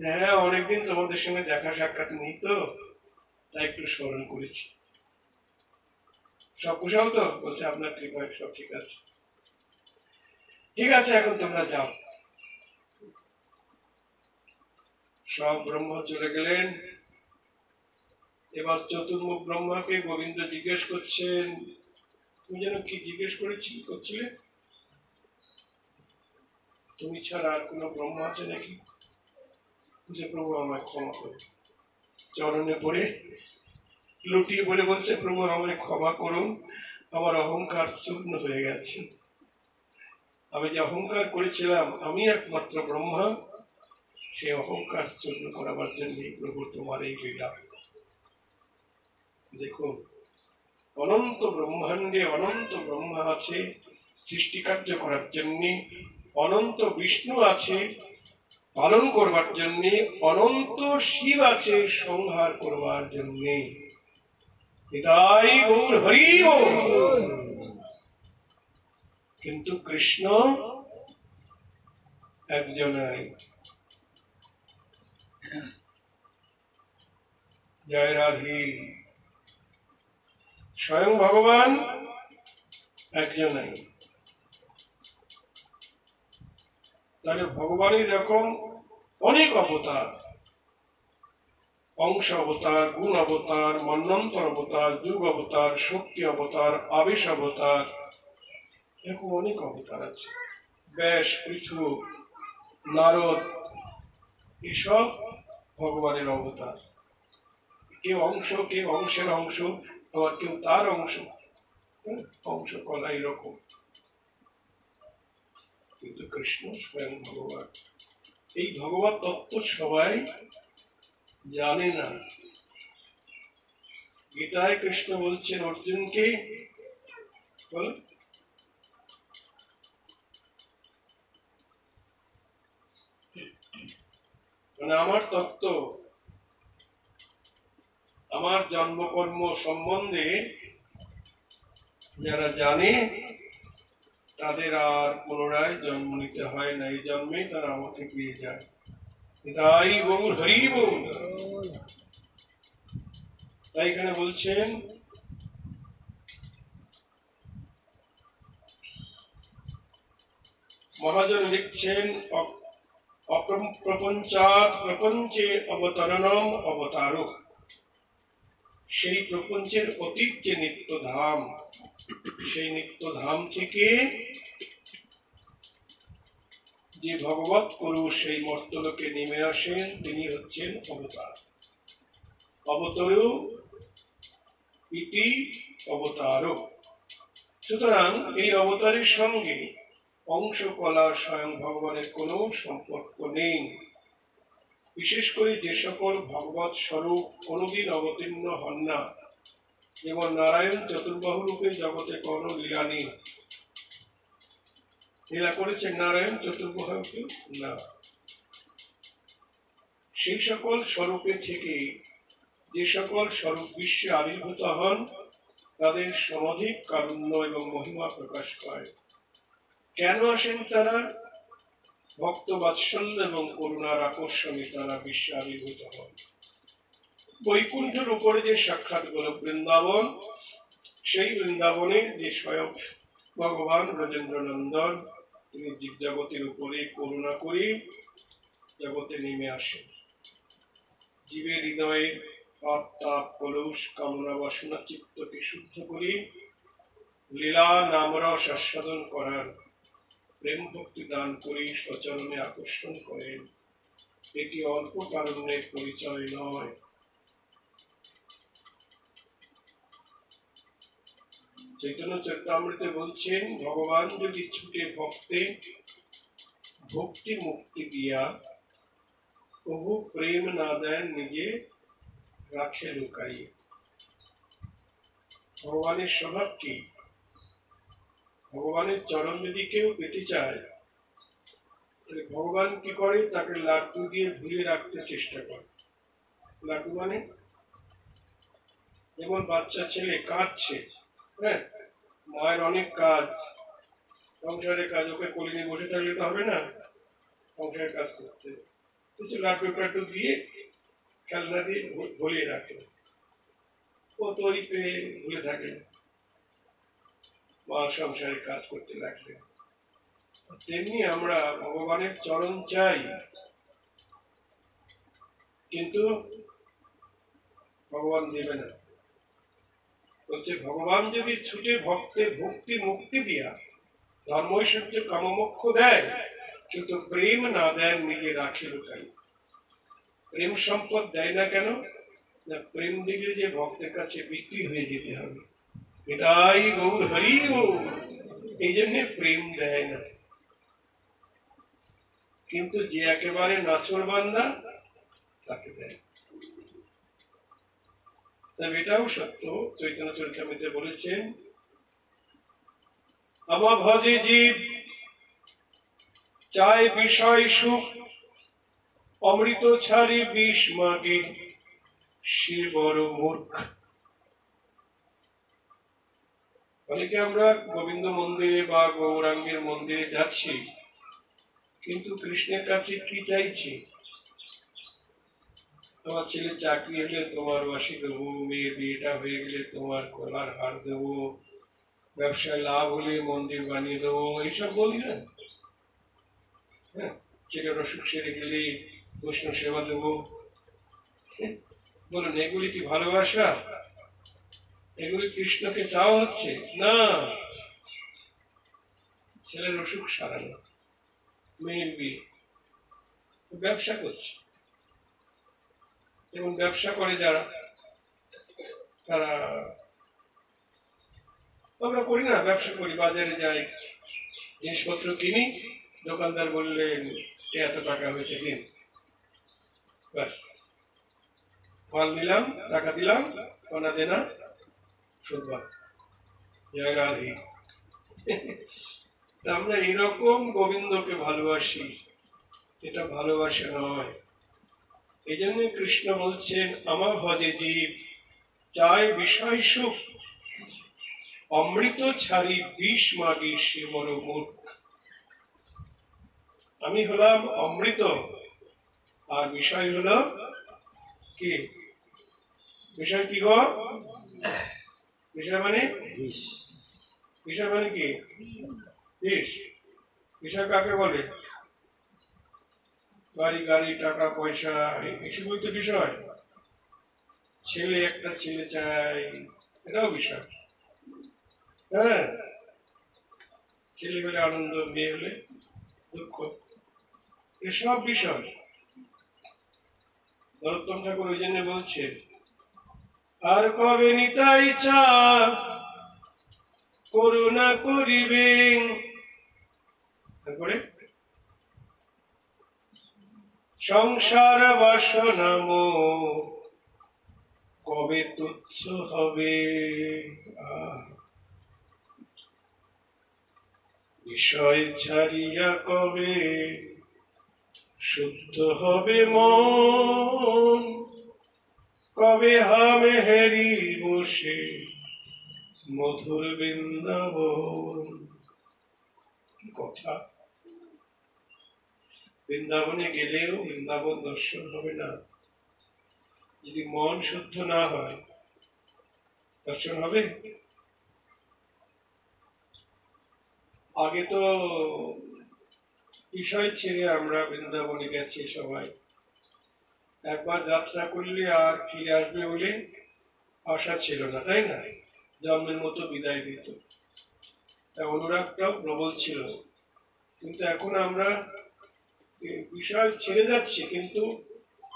S1: হ্যাঁ, অনেকদিন তোমাদের সঙ্গে দেখা সাক্ষাৎ নেই তো, একটু স্মরণ করেছি। সব কুশল তো? বলছে আপনার কৃপায় সব ঠিক আছে। ঠিক আছে, এখন তোমরা যাও। সব ব্রহ্মা চলে গেলেন। এবার চতুর্মুখ ব্রহ্মাকে গোবিন্দ জিজ্ঞেস করছেন, তুমি যেন কি জিজ্ঞেস করছিলে? তুমি ছাড়া আর কোন ব্রহ্মা আছে নাকি? যে প্রভু আমায় ক্ষমা করুন। চরণে পড়ে লুটিয়ে পড়ে বলছে, প্রভু আমায় ক্ষমা করুন, আমার অহংকার চূর্ণ হয়ে গেছে। আমি যে অহংকার করেছিলাম আমি একমাত্র ব্রহ্মা, সে অহংকার চূর্ণ করাবার জন্য প্রভু তোমার এই লীলা। দেখুন, অনন্ত ব্রহ্মাণ্ডে অনন্ত ব্রহ্মা আছে সৃষ্টি কার্য করার জন্য, অনন্ত বিষ্ণু আছে পালন করবার জন্য, অনন্ত শিব আছে সংহার করবার জন্য। নিতাই গৌর হরি বল। কিন্তু কৃষ্ণ একজনাই। জয় রাধে। স্বয়ং ভগবান একজনাই। তাহলে ভগবানের এরকম অনেক অবতার, অংশ অবতার, গুণ অবতার, মন্বন্তর অবতার, যুগ অবতার, শক্তি অবতার, আবেশ অবতার, এরকম অনেক অবতার আছে। ব্যাস, পৃথু, নারদ, এসব ভগবানের অবতার। কেউ অংশ, কেউ অংশের অংশ, আবার কেউ তার অংশ। অংশ কলা এরকম। কিন্তু কৃষ্ণ স্বয়ং ভগবান। এই ভগবত তত্ত্ব সবাই জানে না। গীতায় কৃষ্ণ বলছেন অর্জুনকে, বল, মানে আমার তত্ত্ব, আমার জন্মকর্ম সম্বন্ধে যারা জানে তাদের আর পুনরায় জন্ম নিতে হয় না, এই জন্মে তারা আমাকে পেয়ে যায়। তাই গৌর হরি বল। তাই এখানে বলছেন, মহাজন লিখছেন, অপ্রপঞ্চাৎ প্রপঞ্চে অবতরণম অবতারো। সেই প্রপঞ্চের অতীত যে নিত্যধাম, সেই নিত্যধাম থেকে যে ভগবৎ পুরুষ সেই মর্তলোকে নেমে আসেন, তিনি হচ্ছেন অবতার। অবতরো ইতি অবতারো। সুতরাং এই অবতারের সঙ্গে অংশ কলা স্বয়ং ভগবানের কোনো সম্পর্ক নেই। বিশেষ করে যে সকল ভগবৎ স্বরূপ কোনদিন অবতীর্ণ হন না, যেমন নারায়ণ চতুর্বাহু রূপে জগতে কোনো লীলা নেই। লীলা করেছেন নারায়ণ চতুর্বাহু না। সেই সকল স্বরূপে থেকে যে সকল স্বরূপ বিশ্বে আবির্ভূত হন, তাদের সমধিক কারুণ্য এবং মহিমা প্রকাশ পায়। কেন আসেন তারা? ভক্ত বাৎসল্য এবং করুণার আকর্ষণে তারা বিশ্বে আবির্ভূত হন। বৈকুণ্ঠের উপরে যে সাক্ষাৎ গোলক বৃন্দাবন, সেই বৃন্দাবনে যে স্বয়ং ভগবান ব্রজেন্দ্র নন্দন, তিনি জীব জগতের উপরে করুণা করে জগতে নেমে আসেন। জীবের হৃদয়ে পাপ তাপ কলুষ কামনা বাসনা চিত্তকে শুদ্ধ করে লীলা নামরস আস্বাদন করার, প্রেম ভক্তি দান করে স্বচরণে আকর্ষণ করেন। এটি অল্প কারণের পরিচয় নয়। চৈতন্য চরিতামৃতে বলছেন, ভগবান যদি ছুটে ভক্তে ভক্তি মুক্তি দিয়া কবু প্রেম না দেন, নিজে রাখে লুকাইয়ে। ভগবানের স্বভাব কি? ভগবানের চরণ যদি কেউ পেতে চায়, তাহলে ভগবান কি করে? তাকে লাড্ডু দিয়ে ভুলিয়ে রাখতে চেষ্টা করে। লাড্ডু মানে যেমন বাচ্চা ছেলে কাঁদছে, হ্যাঁ, মায়ের অনেক কাজ, সংসারের কাজ, ওকে কোলে নিয়ে বসে থাকলে তো হবে না, সংসারের কাজ করতে কিছু লাড্ডু টাড্ডু দিয়ে খেলনা দিয়ে ভুলিয়ে রাখে। ও তৈরি পেয়ে ভুলে থাকে, মা সংসারে কাজ করতে লাগলে। তেমনি আমরা ভগবানের চরণ চাই, কিন্তু ভগবান দেবে না। বলছে ভগবান যদি ছুটে ভক্তের ভক্তি মুক্তি দিয়া ধর্মৈশ্বর্য কামমোক্ষ দেয়, কিন্তু প্রেম না দেন নিজে রাখে লুকাই। প্রেম সম্পদ দেয় না কেন? না, প্রেম দিলে যে ভক্তের কাছে বিক্রি হয়ে যেতে হবে। এটাই গৌর হরি গৌর, এই জন্য প্রেম দেয় না। কিন্তু যে একেবারে নাচর বান্দা তাকে দেয়। তবে এটাও সত্য, চৈতন্য চরিতামৃতে বলেছেন, আমা ভজে জীব চায় বিষয় সুখ, অমৃত ছাড়ি বিষ মাগে সে বড় মূর্খ। অনেকে আমরা গোবিন্দ মন্দিরে বা গৌরাঙ্গের মন্দিরে যাচ্ছি, কিন্তু কৃষ্ণের কাছে কি চাইছি? তোমার ছেলে চাকরি হলে তোমার বাসি দেবো, মেয়ের বিয়েটা হয়ে গেলে তোমার গলার হার দেবো, ব্যবসায় লাভ হলে মন্দির বানিয়ে দেবো, এইসব বলি না? হ্যাঁ, ছেলের অসুখ সেরে গেলে বৈষ্ণব সেবা দেবো। বলুন, এগুলি কি ভালোবাসা? এগুলি কৃষ্ণকে চাওয়া হচ্ছে না। ছেলের অসুখ সারানো, মেয়ের বিয়ে, ব্যবসা করছে। এবং ব্যবসা করে যারা, তারা, আমরা করি না? ব্যবসা করি, বাজারে যাই, জিনিসপত্র কিনি, দোকানদার বললেন এত টাকা হয়েছে দিন, ব্যাস মাল নিলাম, টাকা দিলাম, সোনা দেনা শুধবা, জয় রাধে। আমরা এরকম গোবিন্দকে ভালোবাসি, এটা ভালোবাসা নয়। এই জন্য কৃষ্ণ বলছেন, আমার ভজে জীব চায় বিষয় সুখ, অমৃত ছাড়ি বিষ মাগি সে বড় মূর্খ। আমি হলাম অমৃত, আর বিষয় হলো কি? বিষয় কি গো? বিষয় মানে বিষয় মানে কি? বিষ। বিষয় কাকে বলে? বাড়ি গাড়ি টাকা পয়সা, এসবই তো বিষয়। ছেলে একটা ছেলে চাই, এটাও বিষয়। হ্যাঁ, ছেলে হলে আনন্দ, মেয়ে হলে দুঃখ, এসব বিষয়। নরোত্তম ঠাকুর ওই জন্য বলছে, আর কবে নিতাই চা করুণা করিবেন। তারপরে সংসার বাসনা কবে তুচ্ছ হবে, বিষয় ছাড়িয়া কবে শুদ্ধ হবে মন, কবে হামে হেরি বসে মধুর বৃন্দাবন। কথা, বৃন্দাবনে গেলেও বৃন্দাবন দর্শন হবে না যদি মন শুদ্ধ না হয়। দর্শন হবে? আগে তো বিষয় ছেড়ে আমরা বৃন্দাবনে গেছি সবাই, একবার যাত্রা করলে আর ফিরে আসবে বলে আশা ছিল না, তাই না? জন্মের মতো বিদায় দিত, অনুরাগটাও প্রবল ছিল। কিন্তু এখন আমরা বিষয় ছেড়ে যাচ্ছি, কিন্তু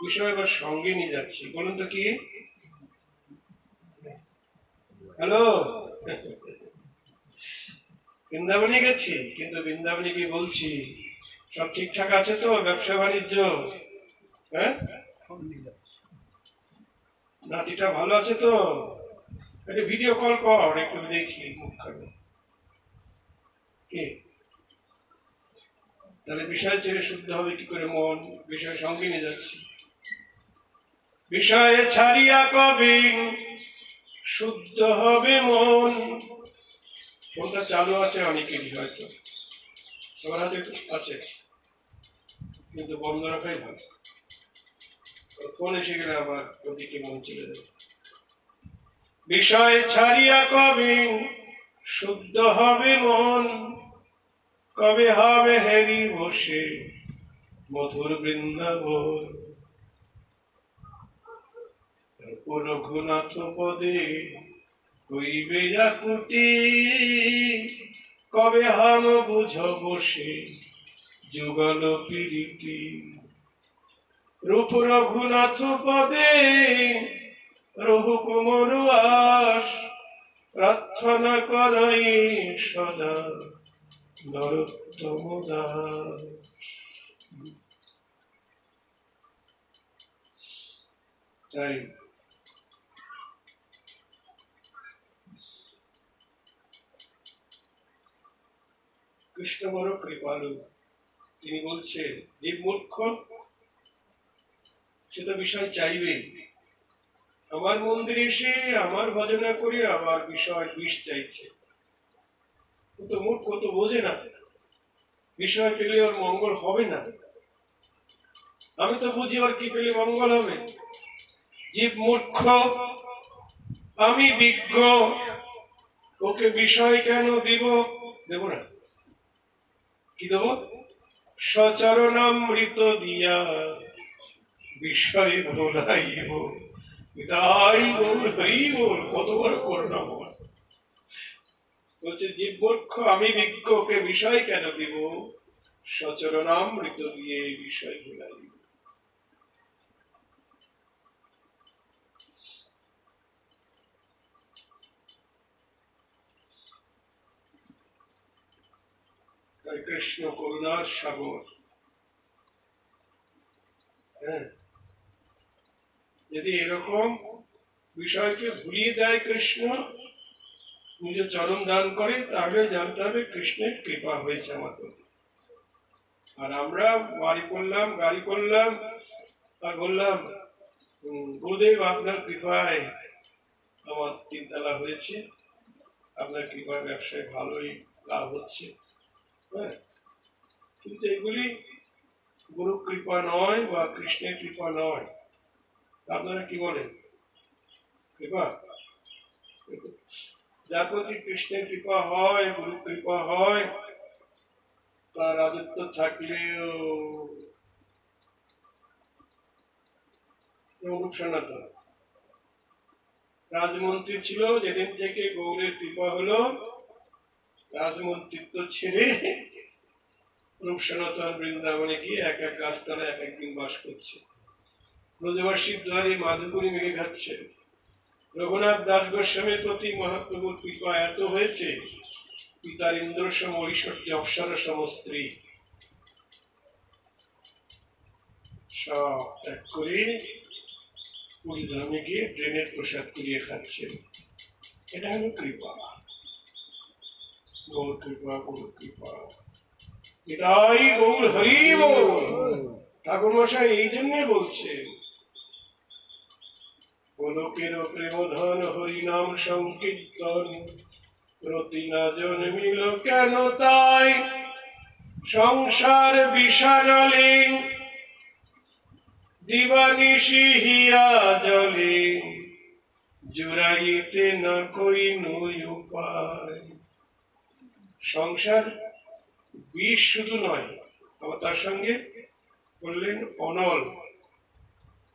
S1: বিষয় আবার সঙ্গে নিয়ে যাচ্ছি। বলুন তো কি? হ্যালো, বৃন্দাবনে গেছি, কিন্তু বৃন্দাবনে কি বলছি সব ঠিকঠাক আছে তো? ব্যবসা বাণিজ্য, হ্যাঁ, নাতিটা ভালো আছে তো? একটা ভিডিও কল কর, একটু দেখি মুখখানে। তাহলে বিষয় ছেড়ে শুদ্ধ হবে কি করে মন? বিষয় সঙ্গে নিয়ে যাচ্ছি। বিষয়ে ছাড়িয়া কবে শুদ্ধ হবে মন। ফোনটা চালু আছে অনেকেরই, হয়তো সবার হাতে আছে, কিন্তু বন্ধ রাখাই ভালো। ফোন এসে গেলে আবার ওদিকে মন চলে যাবে। বিষয় ছাড়িয়া কবে শুদ্ধ হবে মন, কবে হবে হেরি বসে মধুর বৃন্দাবন। রঘুনাথ পদে হইবে আকুতি, কবে হাম বুঝ বসে যুগল প্রীতি। রূপ রঘুনাথ পদে রঘু কুমর আস, প্রার্থনা করই সদা নরোত্তম দাস। তাই কৃষ্ণ বড় কৃপালু। তিনি বলছেন জীব মূর্খ, সে তো বিষয় চাইবে, আমার মন্দিরে এসে আমার ভজনা করে আবার বিষয় বিষ চাইছে। ও তো মূর্খ, তো বোঝে না বিষয় পেলে ওর মঙ্গল হবে না। আমি তো বুঝি ওর কি পেলে মঙ্গল হবে। জীব মূর্খ, আমি বিজ্ঞ, ওকে বিষয় কেন দিব? দেব না। কি দেব? সচরণামৃত দিয়া বিষয় ভোলাইব। তাই বল হরি বল, কত বড় করুণা বল। বলছে জীব মূর্খ, আমি বিজ্ঞ, ওকে বিষয় কেন দিব? সচরণামৃত দিয়ে বিষয় ভোলাইব। তাই কৃষ্ণ করুণার সাগর। হ্যাঁ, যদি এরকম বিষয়কে ভুলিয়ে দেয় কৃষ্ণ, নিজের চরণ দান করে, তাহলে জানতে হবে কৃষ্ণের কৃপা হয়েছে আমাদের। আর আমরা বাড়ি করলাম, গাড়ি করলাম, আর বললাম গুরুদেব আপনার কৃপায় আমার 3 তলা হয়েছে, আপনার কৃপায় ব্যবসায় ভালোই লাভ হচ্ছে। হ্যাঁ, কিন্তু এগুলি গুরু কৃপা নয় বা কৃষ্ণের কৃপা নয়। আপনারা কি বলেন? কৃপা? যার প্রতি কৃষ্ণের কৃপা হয়, গুরু কৃপা হয়, তার রাজত্ব থাকলেও সনাতন রাজমন্ত্রী ছিল। যেদিন থেকে গৌরের কৃপা হলো, রাজমন্ত্রিত্ব ছেড়ে রূপ সনাতন বৃন্দাবনে গিয়ে এক এক গাছতলা এক একদিন বাস করছে। ব্রজবাসীর দ্বারে মাধুপুরি মেঘে খাচ্ছে। রঘুনাথ দাস গোস্বামীর প্রতি মহাপ্রভুর কৃপা এত হয়েছে, পিতার ইন্দ্র সম ঐশ্বর্য অপ্সরা সম স্ত্রী সব ত্যাগ করে পুরী ধামে গিয়ে ড্রেনের প্রসাদ করিয়ে খাচ্ছেন। এটা হলো কৃপা, গৌর কৃপা, গুরু কৃপা। এটাই গৌর হরি বল। ঠাকুর মশাই এই জন্য বলছেন, গোলকের প্রেম ধন হরিনাম সংকীর্তন প্রতি না জন্মিল কেন তাই, সংসার বিষাজলে দিবানিশি হিয়া জলে, জুড়াইতে না কইনু উপায়। সংসার বিষ শুধু নয়, আবার তার সঙ্গে বললেন অনল।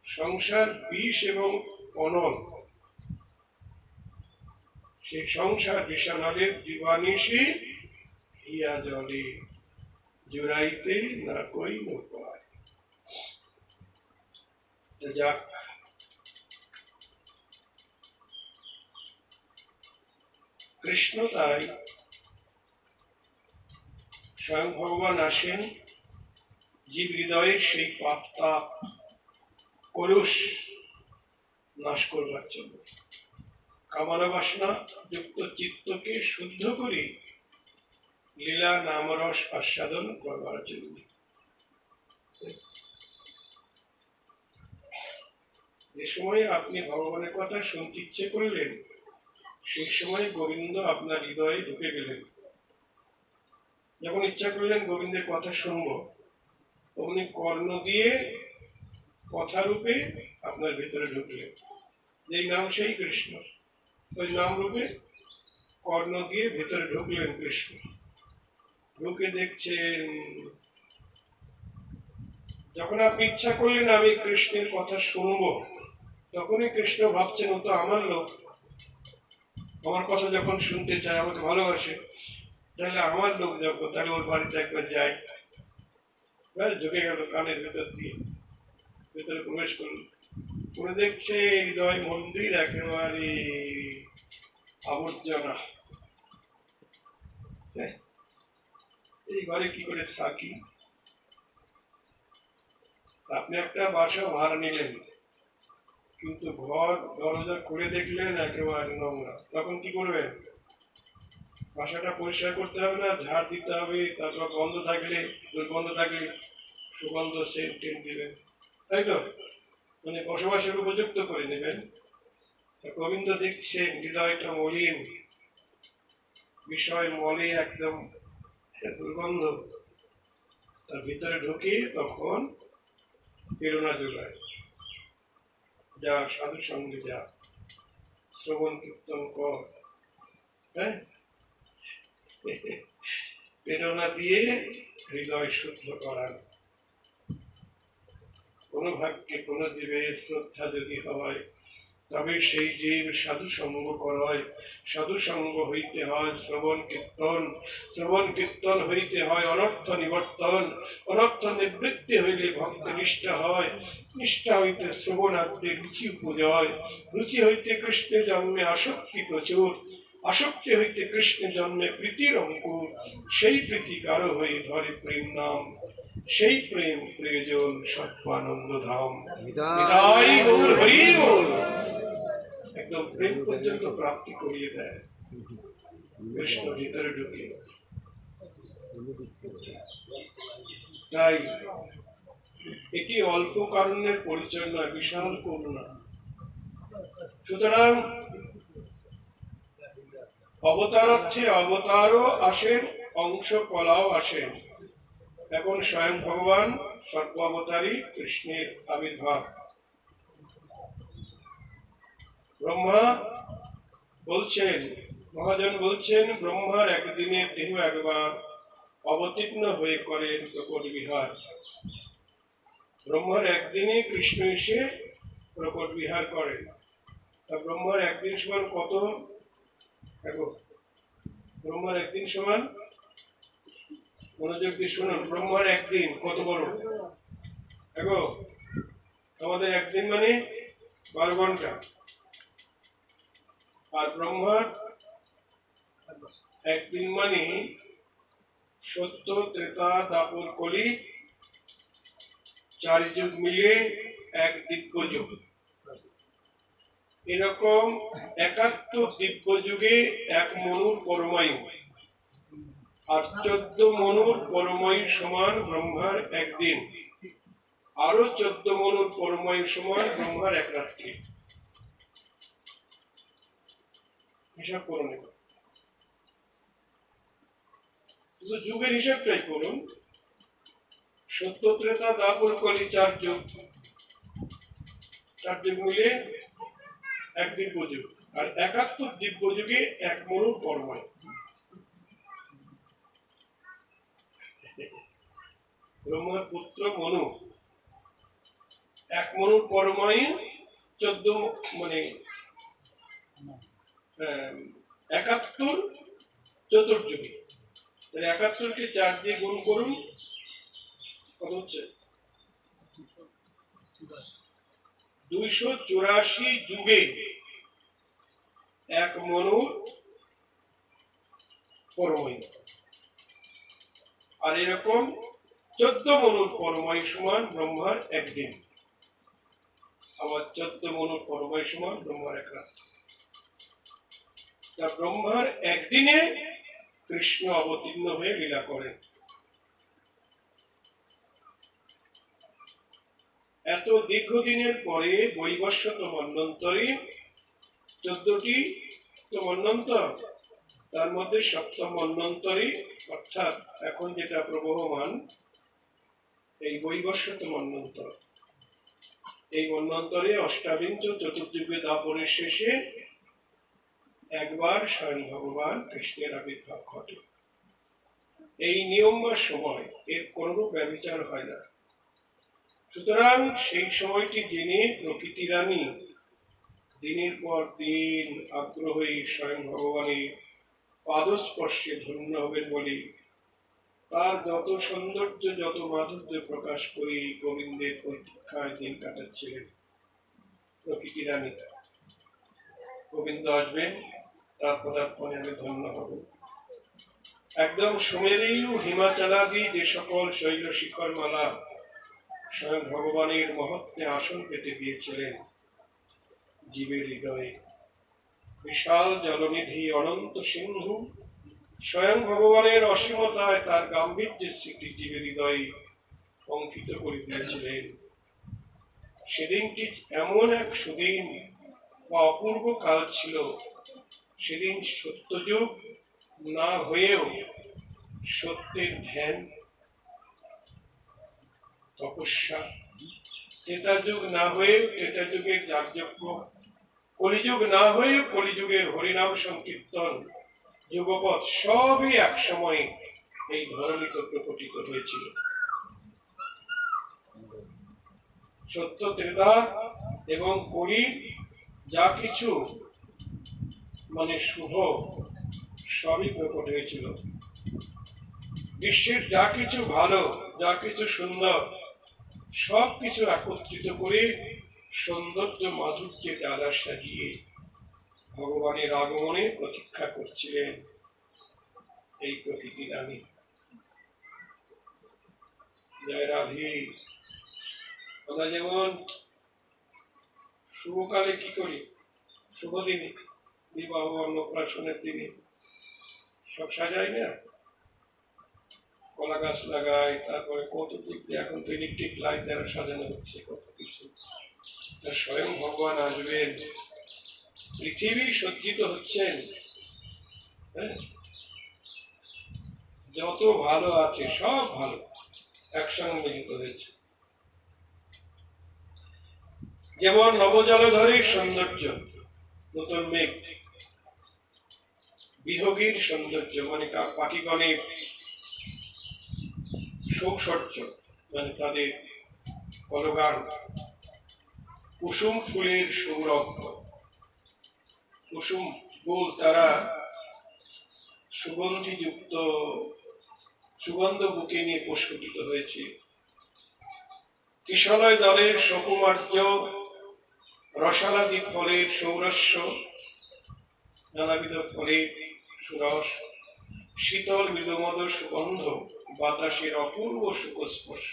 S1: সংসার বিষ এবং অনল। সেই সংসার বিষানলের দিবানিশি হিয়া জলে, জুড়াইতে না কইনু উপায়। যাক, কৃষ্ণ তাই স্বয়ং ভগবান আসেন জীব হৃদয়ের সেই পাপ তাপ কলুষ নাশ করবার জন্য, কামনা বাসনা যুক্ত চিত্তকে শুদ্ধ করে লীলা নামরস আস্বাদন করবার জন্য। যে সময় আপনি ভগবানের কথা শুনতে ইচ্ছে করলেন, সেই সময় গোবিন্দ আপনার হৃদয়ে ঢুকে গেলেন। যখন ইচ্ছা করলেন গোবিন্দের কথা শুনবো, অমনি কর্ণ দিয়ে কথা রূপে আপনার ভেতরে ঢুকলেন। যেই নাম সেই কৃষ্ণ। ওই নাম রূপে কর্ণ দিয়ে ভেতরে ঢুকলেন কৃষ্ণ। ঢুকে দেখছেন, যখন আপনি ইচ্ছা করলেন আমি কৃষ্ণের কথা শুনবো, তখনই কৃষ্ণ ভাবছেন ও তো আমার লোক, আমার কথা যখন শুনতে চায়, আমাকে ভালোবাসে, তাহলে আমার লোক যখন, তাহলে ওর বাড়িতে একবার যাই। ঢুকে গেল কানের ভেতর দিয়ে, ভেতরে প্রবেশ করল, করে দেখছে হৃদয় মন্দির একেবারে আবর্জনা। এই ঘরে কি করে থাকি? আপনি একটা বাসা ভাড়া নিলেন, কিন্তু ঘর দরজা খুলে দেখলেন একেবারে নোংরা, তখন কি করবেন? বাসাটা পরিষ্কার করতে হবে না, ঝাড় দিতে হবে, তারপর গন্ধ থাকলে, দুর্গন্ধ থাকলে সুগন্ধ সেন্ট টেন্ট দিবেন, তাই তো? মানে বসবাসের উপযুক্ত করে নেবেন। গোবিন্দ দেখছেন হৃদয়টা মলিন, বিষয় মলে একদম দুর্গন্ধ, তার ভিতরে ঢুকে তখন প্রেরণা যোগায়, যা সাধু সঙ্গে যা, শ্রবণ কীর্তন কর, হ্যাঁ, প্রেরণা দিয়ে হৃদয় শুদ্ধ করার। কোন ভাগ্যে কোন জীবের শ্রদ্ধা যদি হয়, তবে সেই জীব সাধু সঙ্গ করায়। সাধু সঙ্গ হইতে হয় শ্রবণ কীর্তন, শ্রবণ কীর্তন হইতে হয় অনর্থ নিবর্তন, অনর্থ নিবৃত্তি হইলে ভক্ত নিষ্ঠা হয়, নিষ্ঠা হইতে শ্রবণার্থে রুচি উপজয়, রুচি হইতে কৃষ্ণে জন্মে আসক্তি প্রচুর, আসক্তি হইতে কৃষ্ণে জন্মে প্রীতির অঙ্কুর, সেই প্রীতি কারো হয়ে ধরে প্রেম নাম, সেই প্রেম প্রিয়জন সত্যানন্দ ধাম। নিতাই গৌর হরি বল। একদম প্রেম পর্যন্ত প্রাপ্তি করিয়ে দেয় কৃষ্ণ ভিতরে ঢুকে। তাই এটি অল্প কারণের পরিচয় নয়, বিশাল করুণা। সুতরাং অবতারার্থে অবতারও আসেন, অংশ কলাও আসেন। এখন স্বয়ং ভগবান সর্বাবতারী কৃষ্ণের আবির্ভাব। ব্রহ্মা বলছেন, মহাজন বলছেন, ব্রহ্মার একদিনে দেহ একবার অবতীর্ণ হয়ে করেন প্রকট বিহার। ব্রহ্মার একদিনে কৃষ্ণ এসে প্রকট বিহার করেন। তা ব্রহ্মার একদিন সমান কত? দেখো, ব্রহ্মার একদিন সমান, মনোযোগ দিয়ে শুনুন, ব্রহ্মার একদিন কত বড়? দেখো, আমাদের একদিন মানে 12 ঘন্টা, আর ব্রহ্মার একদিন মানে সত্য, ত্রেতা, দাপর, কলি 4 যুগ মিলে এক দিব্য যুগ। এরকম 71 দিব্য যুগে 1 মনুর পরমায়ু, আর 14 মনুর পরমায়ু সমান ব্রহ্মার একদিন, আরো 14 মনুর পরমায়ু সমান ব্রহ্মার 1 রাত্রি। হিসাব করুন, শুধু যুগের হিসাবটাই করুন। সত্য, ত্রেতা, দাপর, কলি 4 যুগ, 4 যুগ মিলে 1 দিব্য যুগ, আর 71 দিব্য যুগে 1 মনুর পরমায়ু। ব্রহ্মার পুত্র মনু, 1 মনুর পরমায়ু 14 মানে 71 চতুর্যুগে। 71কে 4 দিয়ে গুণ করুন, কত হচ্ছে? 284 যুগে 1 মনুর পরমায়ু, আর এরকম 14 মনুর পরমায়ু সমান ব্রহ্মার একদিন, আবার 14 মনুর পরমায়ু সমান ব্রহ্মার 1 রাত্রি। তা ব্রহ্মার একদিনে কৃষ্ণ অবতীর্ণ হয়ে লীলা করেন। এত দীর্ঘদিনের পরে বৈবস্বত মন্বন্তরে 14টি তো মন্বন্তর, তার মধ্যে 7ম মন্বন্তরে, অর্থাৎ এখন যেটা প্রবহমান এই বৈবস্বত মন্বন্তর, এই মন্বন্তরে অষ্টাবিংশ চতুর্যুগে দাপরের শেষে একবার স্বয়ং ভগবান কৃষ্ণের আবির্ভাব ঘটে। এই নিয়ম বা সময় এর কোনো ব্যভিচার হয় না। সুতরাং সেই সময়টি জেনে প্রকৃতি রানী দিনের পর দিন আগ্রহী স্বয়ং ভগবানের পাদস্পর্শে ধন্য হবেন বলে তার যত সৌন্দর্য যত মাধুর্য প্রকাশ করে গোবিন্দের প্রতীক্ষায় দিন কাটাচ্ছিলেন প্রকৃতি রানী। গোবিন্দ আসবেন, তার পদার্পণে আমি ধন্য হব। একদম সুমেরু হিমাচলাদি যে সকল শৈল শিখর মালা স্বয়ং ভগবানের মহত্বে আসন পেতে দিয়েছিলেন জীবের হৃদয়ে, বিশাল জলনিধি অনন্ত সিন্ধু স্বয়ং ভগবানের অসীমতায় তার গাম্ভীর্যের স্মৃতি জীবের হৃদয়ে অঙ্কিত করে দিয়েছিলেন। সেদিনটি এমন এক সুদিন বা অপূর্ব কাল ছিল, সেদিন সত্যযুগ না হয়েও সত্যের ধ্যান তপস্যা, ত্রেতা যুগ না হয়ে ত্রেতা যুগের যাগযজ্ঞ, কলিযুগ না হয়ে কলিযুগের হরিনাম সংকীর্তন, যুগপথ সবই এক সময় এই ধরনীতে প্রকটিত হয়েছিল। সত্য, ত্রেতা এবং কলি যা কিছু শুভ সবই প্রকট হয়েছিল। বিশ্বের যা কিছু ভালো, যা কিছু সুন্দর, সব কিছু একত্রিত করে সৌন্দর্য মাধুর্যে ডালা সাজিয়ে ভগবানের আগমনে প্রতীক্ষা করছিলেন এই প্রকৃতি রানী। জয় রাধে। আমরা যেমন শুভকালে কি করি, শুভ দিনে, বিবাহ অন্নপ্রাশনের দিনে সব সাজাই না, কলা গাছ লাগাই, তারপরে কত দিক দিয়ে এখন তো ইলেকট্রিক লাইট দ্বারা সাজানো হচ্ছে কত কিছু। স্বয়ং ভগবান আসবেন, পৃথিবী সজ্জিত হচ্ছেন, যত ভালো আছে সব ভালো একসঙ্গে মিলিত হয়েছে। যেমন নবজলধরের সৌন্দর্য, নতুন মেঘ, বিহগীর সৌন্দর্য পাখিগণের সৌসর্য, তাদের কলগান, কুসুম ফুলের সৌরভ, কুসুম ফুল তারা সুগন্ধিযুক্ত সুগন্ধ বুকে নিয়ে প্রস্ফুটিত হয়েছে। কিশলয় দলের শকুমার্য, রসালাদি ফলের সৌরস্য, নানাবিধ ফলের সুরস, শীতল মৃদুমদ সুগন্ধ, বাতাসের অপূর্ব সুখস্পর্শ,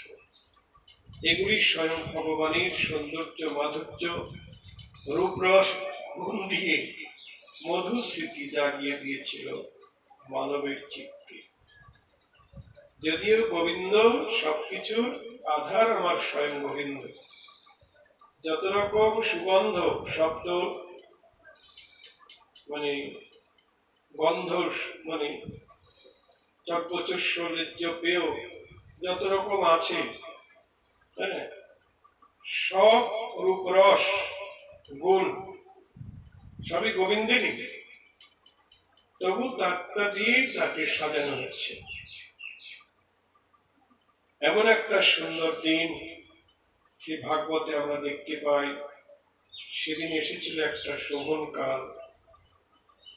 S1: এগুলি স্বয়ং ভগবানের সৌন্দর্য মাধুর্য রূপরস গুণ দিয়ে মধুর স্মৃতি জাগিয়ে দিয়েছিল মানবের চিত্তে। যদিও গোবিন্দ সবকিছুর আধার, আমার স্বয়ং গোবিন্দ, যত রকম সুগন্ধ শব্দ গন্ধ চর্পচস্য পেয় যত রকম আছে, সব রূপরস গুণ সবই গোবিন্দেরই, তবু তারটা দিয়ে তাকে সাজানো হচ্ছে। এমন একটা সুন্দর দিন শ্রী ভাগবতে আমরা দেখতে পাই। সেদিন এসেছিল একটা শোভন কাল,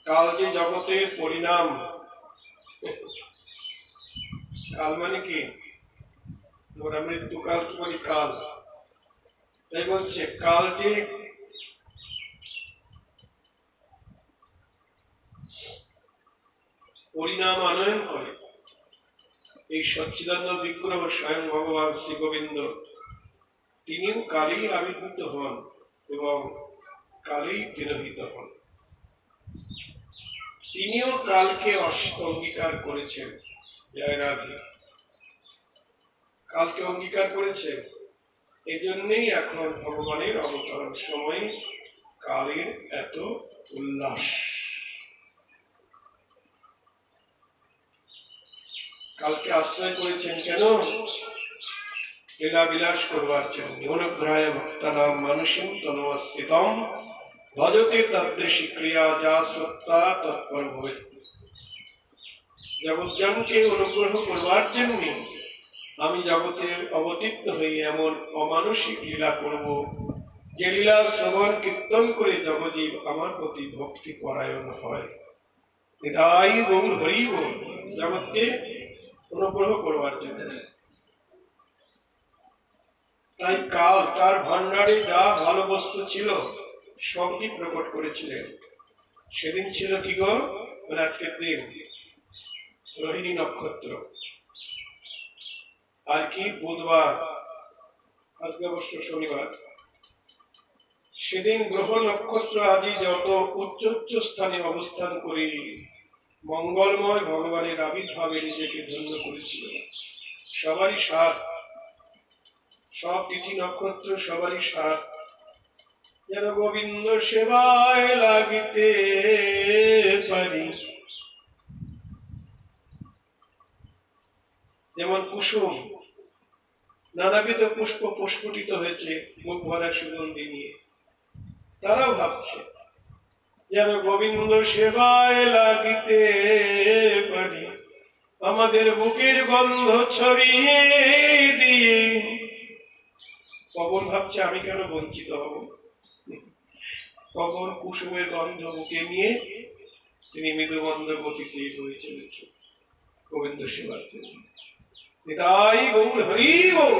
S1: কাল যে জগতের পরিণাম। কাল মানে কি? আমরা মৃত্যুকাল বলি কাল, তাই বলছে কাল যে পরিণাম আনয়ন করে, এই সচ্চিদানন্দ বিগ্রহ স্বয়ং ভগবান শ্রী গোবিন্দ, তিনিও কালেই আবির্ভূত হন এবং কালেই তিরোহিত হন। তিনিও কালকে অঙ্গীকার করেছেন। জয় রাধে। কালকে অঙ্গীকার করেছেন, এজন্যই এখন ভগবানের অবতরণ সময় কালের এত উল্লাস। কালকে আশ্রয় করেছেন কেন? লীলা বিলাস করবার জন্য। অনুগ্রহায় ভক্তানাম মানুষম তনুস্থিতম ভজতে তাদৃশী ক্রিয়া যা সত্তা তৎপর ভবেৎ। জগৎজনকে অনুগ্রহ করবার জন্য আমি জগতে অবতীর্ণ হয়ে এমন অমানসিক লীলা করব, যে লীলা শ্রবণ কীর্তন করে জগজীব আমার প্রতি ভক্তি পরায়ণ হয়। নিতাই গৌর হরি বল। জগৎকে অনুগ্রহ করবার জন্য তাই কাল তার ভান্ডারে যা ভালো বস্তু ছিল সবই প্রকট করেছিলেন। সেদিন ছিল কি গো, আজকের দিন রোহিণী নক্ষত্র, আর কি বুধবার, আজকে অবশ্য শনিবার। সেদিন গ্রহ নক্ষত্র আদি যত উচ্চ উচ্চ স্থানে অবস্থান করে মঙ্গলময় ভগবানের আবির্ভাবে নিজেকে ধন্য করেছিল। সবারই সাথ, সব তিথি নক্ষত্র সবারই সাথ যেন গোবিন্দ সেবায় লাগিতে পারি। যেমন কুসুম নানাবিধ পুষ্প প্রস্ফুটিত হয়েছে মুখ ভরা সুগন্ধি নিয়ে, তারাও ভাবছে যেন গোবিন্দ সেবায় লাগিতে পারি, আমাদের বুকের গন্ধ ছড়িয়ে দিয়ে। পবন ভাবছে আমি কেন বঞ্চিত হব। পবন কুসুমের গন্ধ বুকে নিয়ে তিনি মৃদুমন্দ গতিতে বয়ে চলেছে গোবিন্দ সেবার জন্য। নিতাই গৌর হরি বল।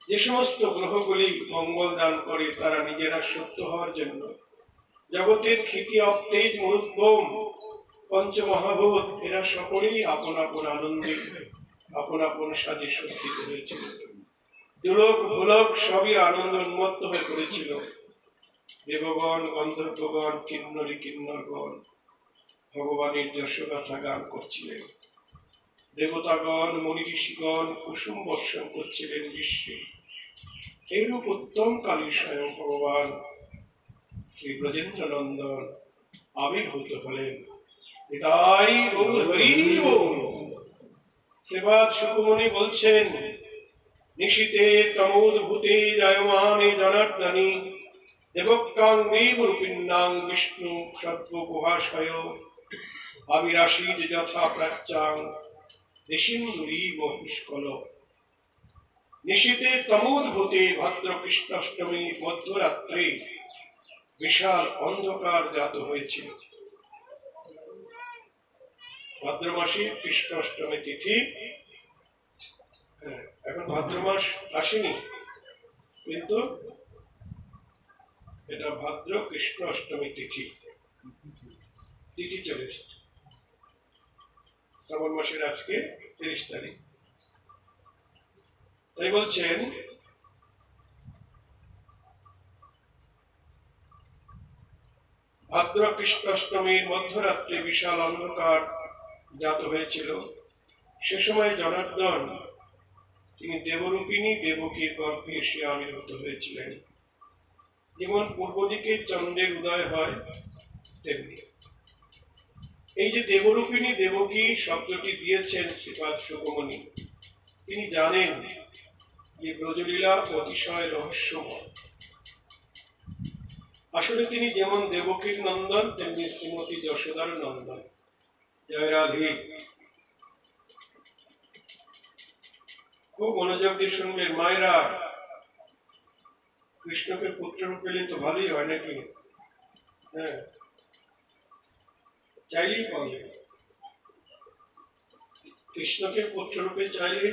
S1: যে সমস্ত গ্রহগুলি মঙ্গল দান করে তারা নিজেরা সত্য হওয়ার জন্য জগতের খ্যাতি অপ্তেজ মরুদ্গম পঞ্চমহাভূত এরা সকলেই আপন আপন আনন্দে আপন আপন সাজে সজ্জিত হয়েছিল। দুলোক ভূলোক সবই আনন্দ উন্মত্ত হয়ে পড়েছিল। দেবগণ, গন্ধর্বগণ, কিন্নরী কিন্নরগণ ভগবানের যশোগাথা গান করছিলেন। দেবতাগণ, মনি ঋষিগণ কুসুম বর্ষণ করছিলেন বিশ্বে। এইরূপ উত্তম কালী স্বয়ং ভগবান শ্রী ব্রজেন্দ্র নন্দন আবির্ভূত হলেন। নিতাই গৌর হরি বল। শ্রীপাদ শুকমুনি বলছেন, নিশীতে তমোদ্ভূতে জায়মানে জনার্দনী দেবকাঙ্গী রূপিন্নাং বিষ্ণু সর্বগুহাশয় আবিরাশীর যথা প্রাচ্যাং দেশিন্দুরীব পুষ্কল। নিশীতে তমোদ্ভূতে ভাদ্র কৃষ্ণাষ্টমী মধ্যরাত্রে বিশাল অন্ধকার জাত হয়েছিল। ভাদ্র মাসে কৃষ্ণ অষ্টমী তিথি, এখন ভাদ্র মাস আসেনি কিন্তু এটা ভাদ্র কৃষ্ণ অষ্টমী তিথি, তিথি চলে এসেছে। শ্রাবণ মাসের আজকে 30 তারিখ। তাই বলছেন ভাদ্র কৃষ্ণাষ্টমীর মধ্যরাত্রে বিশাল অন্ধকার জাত হয়েছিল। সে সময় জনার্দন তিনি দেবরূপিণী দেবকীর গর্ভে এসে আবির্ভূত হয়েছিলেন। যেমন পূর্ব দিকে চন্দ্রের উদয় হয় তেমনি এই যে দেবরূপিণী দেবকী শব্দটি দিয়েছেন শ্রীপাদ শুকমুনি, তিনি জানেন যে ব্রজলীলা অতিশয় রহস্যময়। আসলে তিনি যেমন দেবকীর নন্দন তেমনি শ্রীমতী যশোদার নন্দন। জয় রাধে। খুব মনোযোগ দিয়ে শুনবেন মায়েরা, কৃষ্ণকে পুত্ররূপ পেলে তো ভালোই হয় নাকি? হ্যাঁ, চাইলেই পাবে। কৃষ্ণকে পুত্ররূপে চাইলে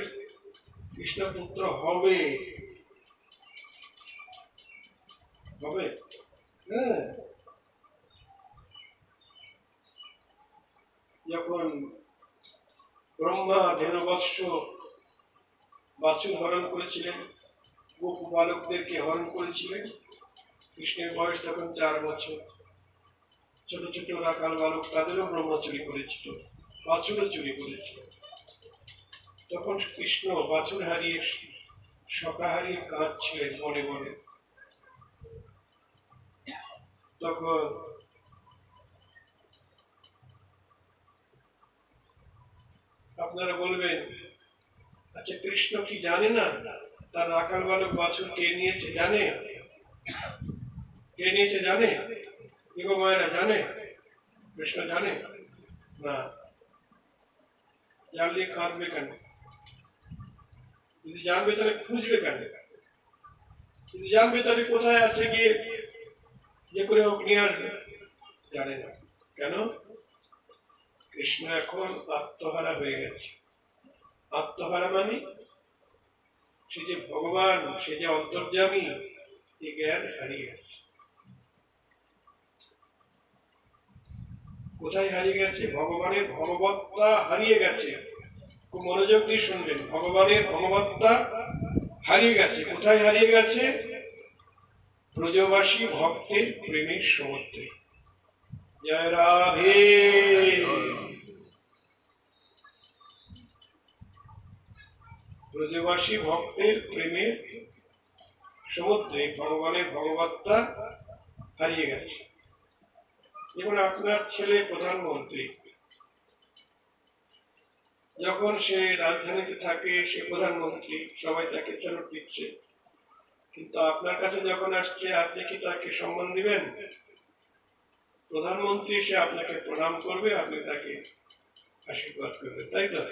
S1: কৃষ্ণ পুত্র হবে হবে। হ্যাঁ, যখন ব্রহ্মা ধেনুবৎস বাছুর হরণ করেছিলেন, গোপ বালকদেরকে হরণ করেছিলেন, কৃষ্ণের বয়স তখন 4 বছর। ছোট ছোট রাখাল বালক তাদেরও ব্রহ্মা চুরি করেছিল, বাছুরও চুরি করেছিল। তখন কৃষ্ণ বাছুর হারিয়ে সখা হারিয়ে কাঁদছিলেন মনে মনে। তখন আপনারা বলবেন আচ্ছা, কৃষ্ণ কি জানে না তার রাখাল বালক বাছুর কে নিয়েছে? জানে। কে নিয়েছে জানে? গো মায়েরা জানে? কৃষ্ণ জানে না। জানলে কাঁদবে কেন? যদি জানবে তাহলে খুঁজবে কেন? যদি জানবে তাহলে কোথায় আছে গিয়ে যে করে হোক নিয়ে আসবে। জানে না কেন? কৃষ্ণ এখন আত্মহারা হয়ে গেছে। আত্মহারা মানে সে যে ভগবান, সে যে অন্তর্যামী, এই জ্ঞান হারিয়ে গেছে। কোথায় হারিয়ে গেছে? ভগবানের ভগবত্তা হারিয়ে গেছে। খুব মনোযোগ দিয়ে শুনবেন, ভগবানের ভগবত্তা হারিয়ে গেছে। কোথায় হারিয়ে গেছে? ব্রজবাসী ভক্তের প্রেমের সমুদ্রে। জয় রাধে। ব্রজবাসী ভক্তের প্রেমের সমুদ্রে ভগবানের ভগবত্তা হারিয়ে গেছে। যেমন আপনার ছেলে প্রধানমন্ত্রী, যখন সে রাজধানীতে থাকে সে প্রধানমন্ত্রী, সবাই তাকে স্যালুট দিচ্ছে, কিন্তু আপনার কাছে যখন আসছে আপনি কি তাকে সম্মান দিবেন? প্রধানমন্ত্রী সে আপনাকে প্রণাম করবে, আপনি তাকে আশীর্বাদ করবেন, তাই তো?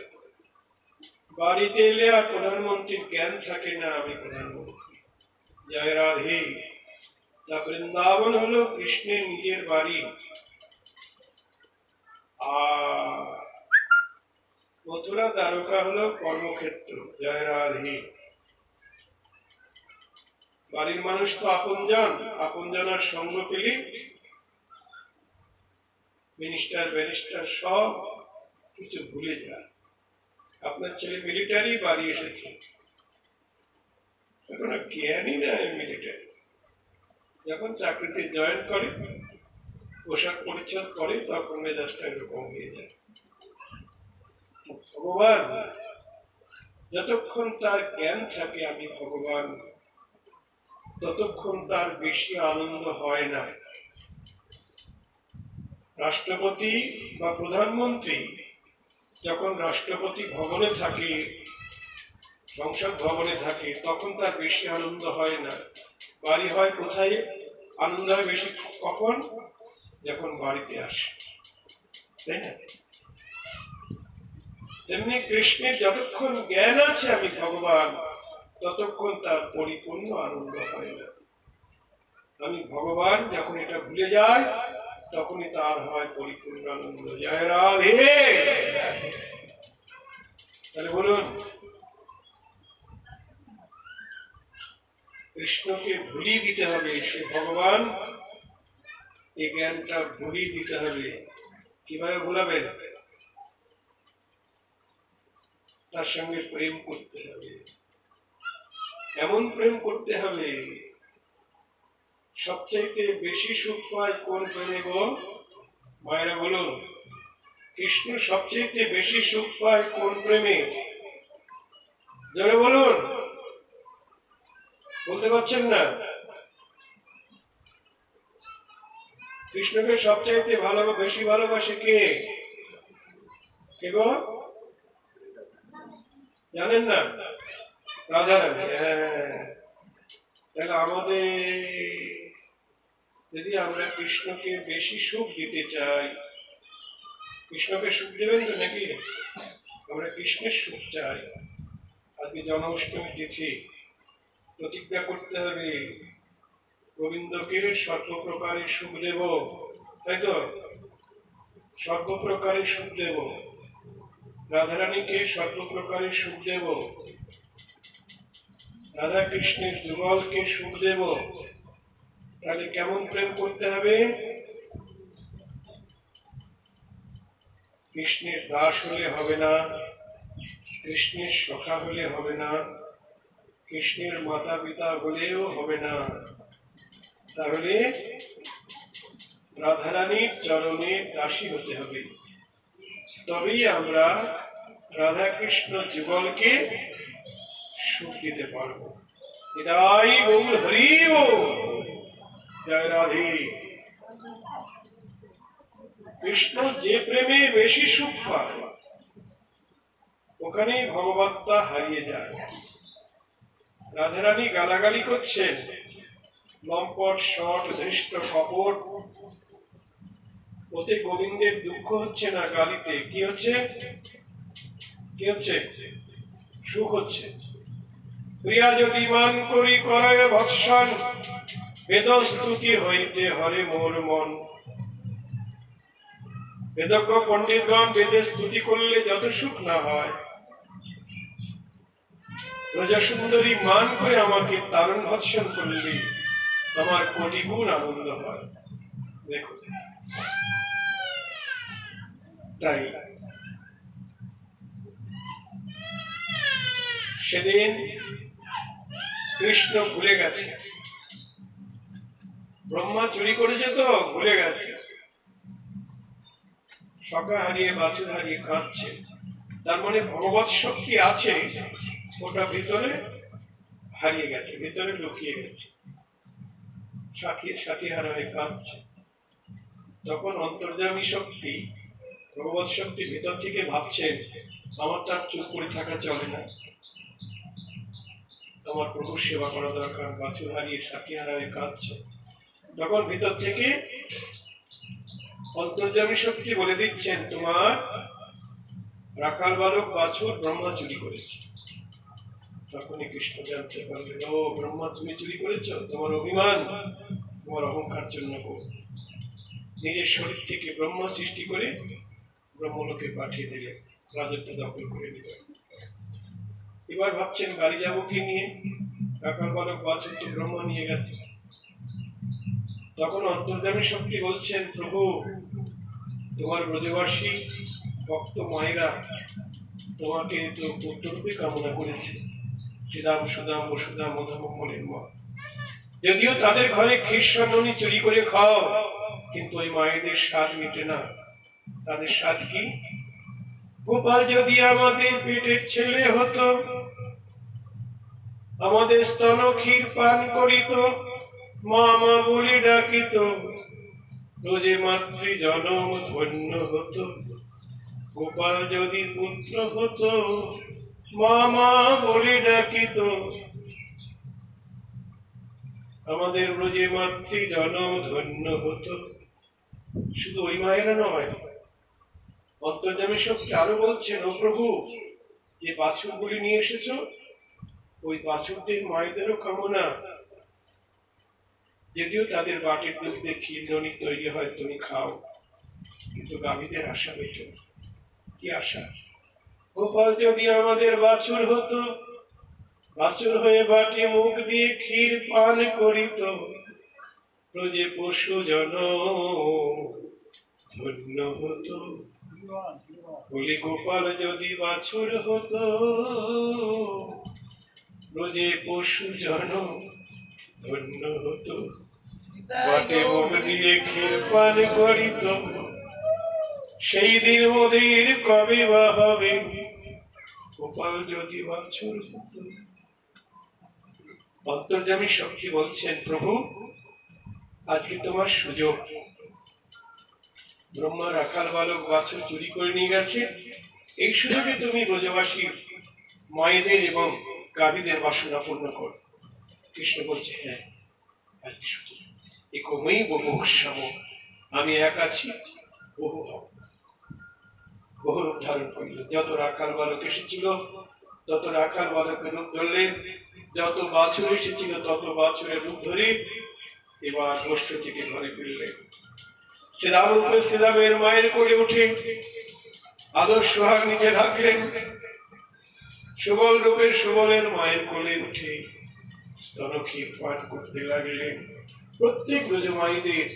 S1: বাড়িতে এলে আর প্রধানমন্ত্রীর জ্ঞান থাকে না আমি প্রধানমন্ত্রী। জয় রাধে। তা বৃন্দাবন হলো কৃষ্ণের নিজের বাড়ি, আর মথুরা দ্বারকা হলো কর্মক্ষেত্র। জয় রাধে। বাড়ির মানুষ তো আপনজন, আপনজনার সঙ্গ পেলে মিনিস্টার ব্যারিস্টার সব কিছু ভুলে যায়। আপনার ছেলে মিলিটারি, বাড়ি এসেছে, এখন জ্ঞানই নাই মিলিটারি। যখন চাকরিতে জয়েন করে, পোশাক পরিচ্ছদ করে, তখন মেজাজটা এরকম হয়ে যায়। ভগবান যতক্ষণ তার জ্ঞান থাকে আমি ভগবান, ততক্ষণ তার বেশি আনন্দ হয় না। রাষ্ট্রপতি বা প্রধানমন্ত্রী যখন রাষ্ট্রপতি ভবনে থাকে, সংসদ ভবনে থাকে, তখন তার বেশি আনন্দ হয় না। বাড়ি হয় কোথায় আনন্দ হয় বেশি? কখন? যখন বাড়িতে আসে, তাই না? তেমনি কৃষ্ণের যতক্ষণ জ্ঞান আছে আমি ভগবান, ততক্ষণ তার পরিপূর্ণ আনন্দ হয় না। আমি ভগবান যখন এটা ভুলে যায়, তখনই তার হয় পরিপূর্ণ আনন্দ। জয় রাধে। তাহলে বলুন, কৃষ্ণকে ভুলিয়ে দিতে হবে, সে ভগবান, এই জ্ঞানটা ভুলিয়ে দিতে হবে। কিভাবে ভুলাবেন? তার সঙ্গে প্রেম করতে হবে, এমন প্রেম করতে হবে। সবচাইতে বেশি সুখ পায় কোন প্রেমে গো মায়েরা? বলুন, কৃষ্ণ সবচাইতে বেশি সুখ পায় কোন প্রেমে? জোরে বলুন, বলতে পারছেন না? কৃষ্ণকে সবচাইতে বেশি ভালোবাসে কে? কে গো? জানেন না? রাধারানী। হ্যাঁ, তাহলে আমাদের যদি আমরা কৃষ্ণকে বেশি সুখ দিতে চাই, কৃষ্ণকে সুখ দেবেন তো নাকি? আমরা কৃষ্ণের সুখ চাই। আজকে জন্মাষ্টমী তিথি, প্রতিজ্ঞা করতে হবে গোবিন্দকে সর্বপ্রকারে সুখ দেব, তাই তো? সর্বপ্রকারে সুখ দেব, রাধারানীকে সর্বপ্রকারে সুখ দেব, রাধা কৃষ্ণের যুগলকে সুখ দেব। তাহলে কেমন প্রেম করতে হবে? কৃষ্ণের দাস হলে হবে না, কৃষ্ণের সখা হলে হবে না, কৃষ্ণের মাতা পিতা হলেও হবে না। তাহলে রাধারানীর চরণে দাসী হতে হবে, তবেই আমরা রাধা কৃষ্ণ যুগলকে সুখ দিতে পারবো। নিতাই গৌর হরি বল। জয় রাধে। কৃষ্ণ যে প্রেমে বেশি সুখ পায়, ওখানেই ভগবত্তা হারিয়ে যায়। রাধারানী গালাগালি করছেন, লম্পট শট ধৃষ্ট কপট। ওতে গোবিন্দের দুঃখ হচ্ছে না, গালিতে কি হচ্ছে? কি হচ্ছে? সুখ হচ্ছে। প্রিয়া যদি মান করি করয় ভৎসন, বেদ স্তুতি হইতে হরে মোর মন। বেদজ্ঞ পণ্ডিতগণ বেদের স্তুতি করলে যত সুখ না হয়, রজসুন্দরী মান করে আমাকে তারণ ভৎসন করলে আমার কোটি গুণ আনন্দ হয়। দেখো, তাই সেদিন কৃষ্ণ ভুলে গেছে, ব্রহ্মা চুরি করেছে তো ভুলে গেছে, সখা হারিয়ে বাছুর হারিয়ে কাঁদছে। তার মানে ভগবৎ শক্তি আছে, ওটা ভিতরে হারিয়ে গেছে, ভিতরে লুকিয়ে গেছে, সাথী হারা হয়ে কাঁদছে। তখন অন্তর্যামী শক্তি, ভগবৎ শক্তি ভিতর থেকে ভাবছেন, আমার তার চুপ করে থাকা চলে না, আমার প্রভুর সেবা করা দরকার। বাছুর হারিয়ে সাথী হারা হয়ে কাঁদছে। তখন ভিতর থেকে অন্তর্যামী শক্তি বলে দিচ্ছেন, তোমার রাখাল বালক বাছুর ব্রহ্মা চুরি করেছে। তখনই কৃষ্ণ জানতে পারলেন, ও ব্রহ্মা তুমি চুরি করেছ, তোমার অভিমান, তোমার অহংকার জন্য। নিজের শরীর থেকে ব্রহ্মা সৃষ্টি করে ব্রহ্মলোকে পাঠিয়ে দিলেন, রাজত্ব দখল করে দিলেন। এবার ভাবছেন বাড়ি যাবো কি নিয়ে, রাখাল বালক বাছুর তো ব্রহ্মা নিয়ে গেছে। তখন অন্তর্যামী শক্তি বলছেন, প্রভু তোমার ব্রজবাসী ভক্ত মায়েরা তোমাকে তো পুত্ররূপে কামনা করেছে, শ্রীরাম সুদাম বসুধা মধুমঙ্গলের মা। যদিও তাদের ঘরে ক্ষীরসন্ননী চুরি করে খাও, কিন্তু ওই মায়েদের স্বাদ মিটে না। তাদের স্বাদ কি? গোপাল যদি আমাদের পেটের ছেলে হতো, আমাদের স্তন ক্ষীর পান করিত, মা মা বলে ডাকিত, রোজে মাতৃ জনম ধন্য হতো। গোপাল যদি পুত্র হতো, মা মা বলে ডাকিত, আমাদের রোজে মাতৃ জনম ধন্য হতো। শুধু ওই মায়েরা নয়, অন্তর্যামী শক্তি আরো বলছেন, ও প্রভু যে বাছুরগুলি নিয়ে এসেছো, ওই বাছুরদের মায়েদেরও কামনা, যদিও তাদের বাটির দুধে ক্ষীর ননি তৈরি হয়, তুমি খাও, কিন্তু গাভীদের আশা বেটো। কি আশা? গোপাল যদি আমাদের বাছুর হতো, বাছুর হয়ে বাটি মুখ দিয়ে ক্ষীর পান করিত, রোজে পশু জন ধন্য হতো। বলি গোপাল যদি বাছুর হতো, রোজে পশু জন ধন্য হতো। বাটে মুখ দিয়ে ক্ষীর পান করিত, সেই দিন মোদের কবে বা হবে, গোপাল যদি বাছুর হতো। অন্তর্যামী শক্তি বলছেন, প্রভু আজকে তোমার সুযোগ। ব্রহ্মা রাখাল বালক বাছুর চুরি করে নিয়ে গেছে, এই সুযোগে তুমি ব্রজবাসী মায়েদের এবং গাভীদের বাসনা পূর্ণ করো। কৃষ্ণ বলছে, হ্যাঁ আজকে সুযোগ, একমেই বহু সম, আমি এক আছি, বহু হব। বহু রূপ ধারণ করলেন। যত রাখাল বালক এসেছিল তত রাখাল বালকের রূপ ধরলেন, যত বাছুর এসেছিল তত বাছুরের রূপ ধরে এবার গোষ্ঠ থেকে ঘরে ফিরলেন। শ্রীরাম রূপে শ্রীরামের মায়ের কোলে উঠে আদর্শ হার নিচে রাখলেন, সুবল রূপে সুবলের মায়ের কোলে উঠে স্তনক্ষীর পান করতে লাগলেন। প্রত্যেক ব্রজমায়ীদের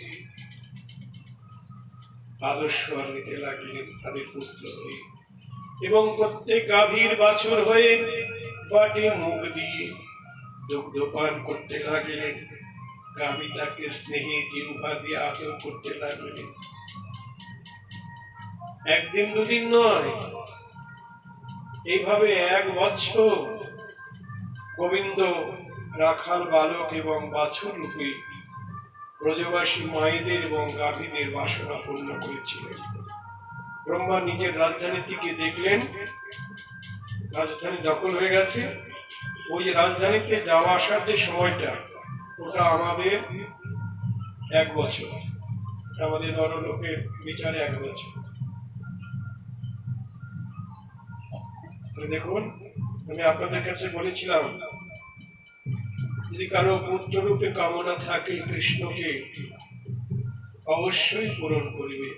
S1: আদর্শ হার নিতে লাগলেন তাদের পুত্র হয়ে, এবং প্রত্যেক গাভীর বাছুর হয়ে বাটে মুখ দিয়ে দুগ্ধ পান করতে লাগলেন। গাভী তাকে স্নেহে জিহ্বা দিয়ে আদর করতে লাগলেন। একদিন দুদিন নয়, এইভাবে 1 বছর গোবিন্দ রাখাল বালক এবং বাছুর রূপে ব্রজবাসী মায়েদের এবং গাভীদের বাসনা পূর্ণ করেছিলেন। ব্রহ্মা নিজের রাজধানী থেকে দেখলেন রাজধানী দখল হয়ে গেছে। ওই রাজধানীতে যাওয়া আসার যে সময়টা, ওটা আমাদের 1 বছর, আমাদের নরলোকের বিচারে 1 বছর। দেখুন, আমি আপনাদের কাছে বলেছিলাম, যদি কারো পুত্ররূপে কামনা থাকে কৃষ্ণকে অবশ্যই পূরণ করিবে।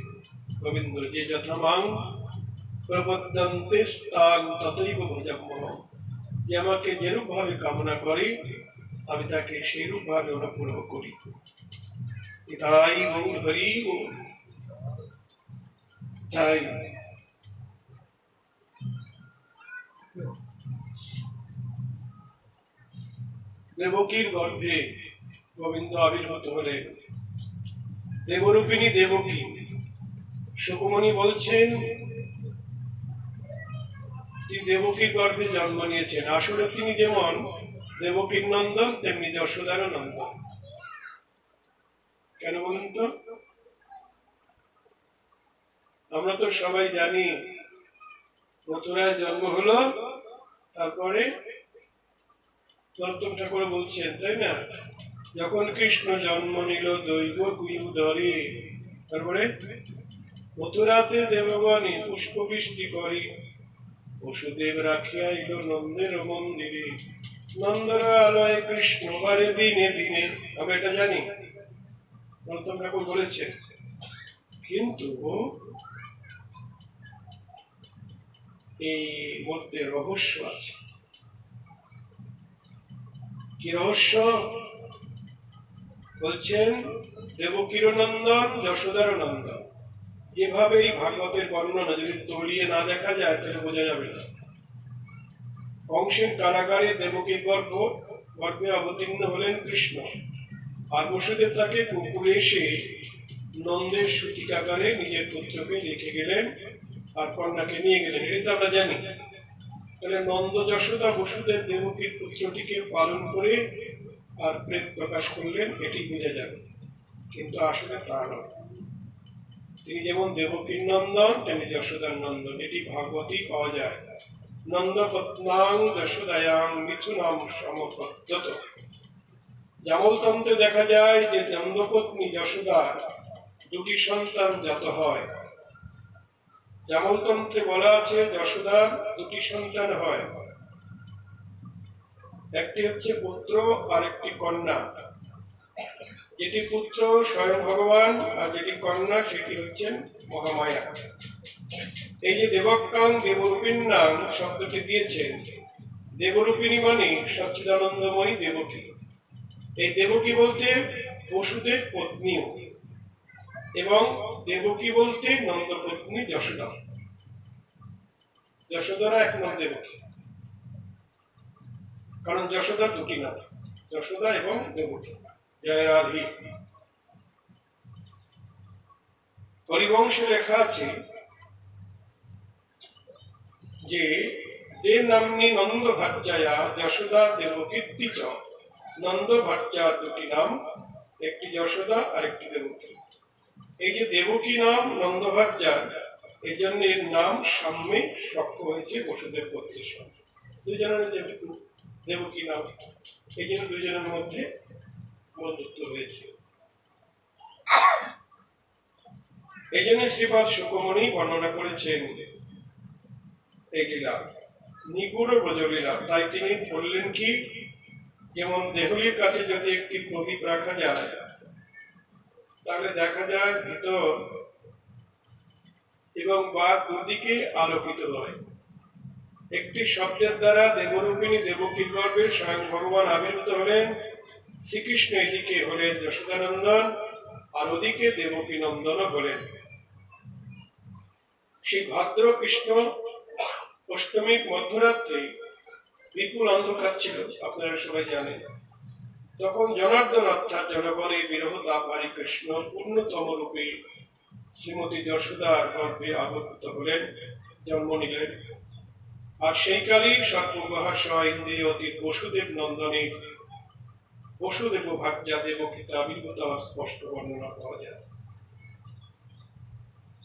S1: গোবিন্দ যে যথামাং প্রবদ্ধন্তে স্তাং ততৈব ভজাম্যহম, যে আমাকে যেরূপ ভাবে কামনা করে আমি তাকে সেইরূপ ভাবে অনুগ্রহ করি। তাই গৌর হরি গৌর। তাই দেবকীর গর্ভে গোবিন্দ আবির্ভূত হলেন। দেবরূপিণী দেবকী। সুকুমণি বলছেন তিনি দেবকীর গর্ভে জন্ম নিয়েছেন। আসলে তিনি যেমন দেবকীর নন্দন, তেমনি যশোদারও নন্দন। কেন বলুন তো? আমরা তো সবাই জানি মথুরায় জন্ম হলো, তারপরে নরোত্তম ঠাকুর বলছেন, তাই না, যখন কৃষ্ণ জন্ম নিল দৈব কুয়ুদরে, তারপরে মথুরাতে দেবগণে পুষ্পবৃষ্টি করি, বসুদেব রাখিয়া এল নন্দের মন্দিরে, নন্দর আলয় কৃষ্ণ বারে দিনে দিনে। আমরা এটা জানি, নরোত্তম ঠাকুর বলেছেন। কিন্তু এই মধ্যে রহস্য আছে। কি রহস্য? বলছেন দেবকীর নন্দন, যশোদার নন্দন। যেভাবে এই ভাগবতের বর্ণনা যদি তলিয়ে না দেখা যায় তাহলে বোঝা যাবে না। কংসের কারাগারে দেবকীর গর্ভে অবতীর্ণ হলেন কৃষ্ণ, আর বসুদেব তাকে গোকুলে এসে নন্দের সূতিকাগারে নিজের পুত্রকে রেখে গেলেন আর কন্যাকে নিয়ে গেলেন। এটা আমরা জানি। তাহলে নন্দ যশোদা বসুদেব দেবকীর পুত্রটিকে পালন করে আর প্রেম প্রকাশ করলেন, এটি বোঝা যাবে। কিন্তু আসলে তা নয়। তিনি যেমন দেবকীর নন্দন তেমনি যশোদার নন্দন, এটি ভাগবতী পাওয়া যায়। নন্দপত্নাং যশোদায়াং মিথুনাম সমপদ্যত। জামলতন্ত্রে দেখা যায় যে নন্দপত্নী যশোদার 2টি সন্তান জাত হয়। জামলতন্ত্রে বলা আছে যশোদার 2টি সন্তান হয়, একটি হচ্ছে পুত্র আর একটি কন্যা। যেটি পুত্র স্বয়ং ভগবান, আর যেটি কন্যা সেটি হচ্ছেন মহামায়া। এই যে দেবক্কাং দেবরূপিণাং শব্দটি দিয়েছেন, দেবরূপিণী মানে সচ্চিদানন্দময়ী দেবকী। এই দেবকী বলতে বসুদেব পত্নীও, এবং দেবকী বলতে নন্দপত্নী যশোদা। যশোদারা 1 নাম দেবকী, কারণ যশোদার 2টি নাম, যশোদা এবং দেবকী। জয় রাধে। হরিবংশে লেখা আছে যে দেব নাম্নী নন্দ ভার্যায়া যশোদা দেবকীর্তি চ। নন্দ ভার্যার 2টি নাম, একটি যশোদা আর একটি দেবকী। এই যে দেবকী নাম নন্দ ভার্যার, এই জন্য এর নাম সাম্যে সখ্য হয়েছে বসুদেব পত্রের সঙ্গে। 2 জনের দেবকী নাম, এই জন্য 2 জনের মধ্যে বন্ধুত্ব হয়েছে। এই জন্য শ্রীপাদ শুকমণি বর্ণনা করেছেন এই লীলা, নিগুড় ব্রজলীলা। তাই তিনি বললেন কি, যেমন দেহলির কাছে যদি একটি প্রদীপ রাখা যায় তাহলে দেখা যায় ভিতর এবং বার দুদিকে আলোকিত হয়। একটি শব্দের দ্বারা দেবরূপিণী দেবকীর গর্ভে স্বয়ং ভগবান আবির্ভূত হলেন। শ্রীকৃষ্ণ এদিকে হলেন যশোদানন্দন, আর ওদিকে দেবকী নন্দন হলেন। সেই ভাদ্র কৃষ্ণ অষ্টমীর মধ্যরাত্রে বিপুল অন্ধকার ছিল, আপনারা সবাই জানেন। তখন জনার্দন অর্থাৎ জনগণের বিরহ তাপহারী কৃষ্ণ পূর্ণতম রূপে শ্রীমতী যশোদার গর্ভে আবির্ভূত হলেন, জন্ম নিলেন। আর সেই কালেই সর্বগ্রহাশয় ইন্দ্রিয় অতীত বসুদেব নন্দনে বসুদেব ভাগ্যা দেবকীতে আবির্ভূত স্পষ্ট বর্ণনা পাওয়া যায়।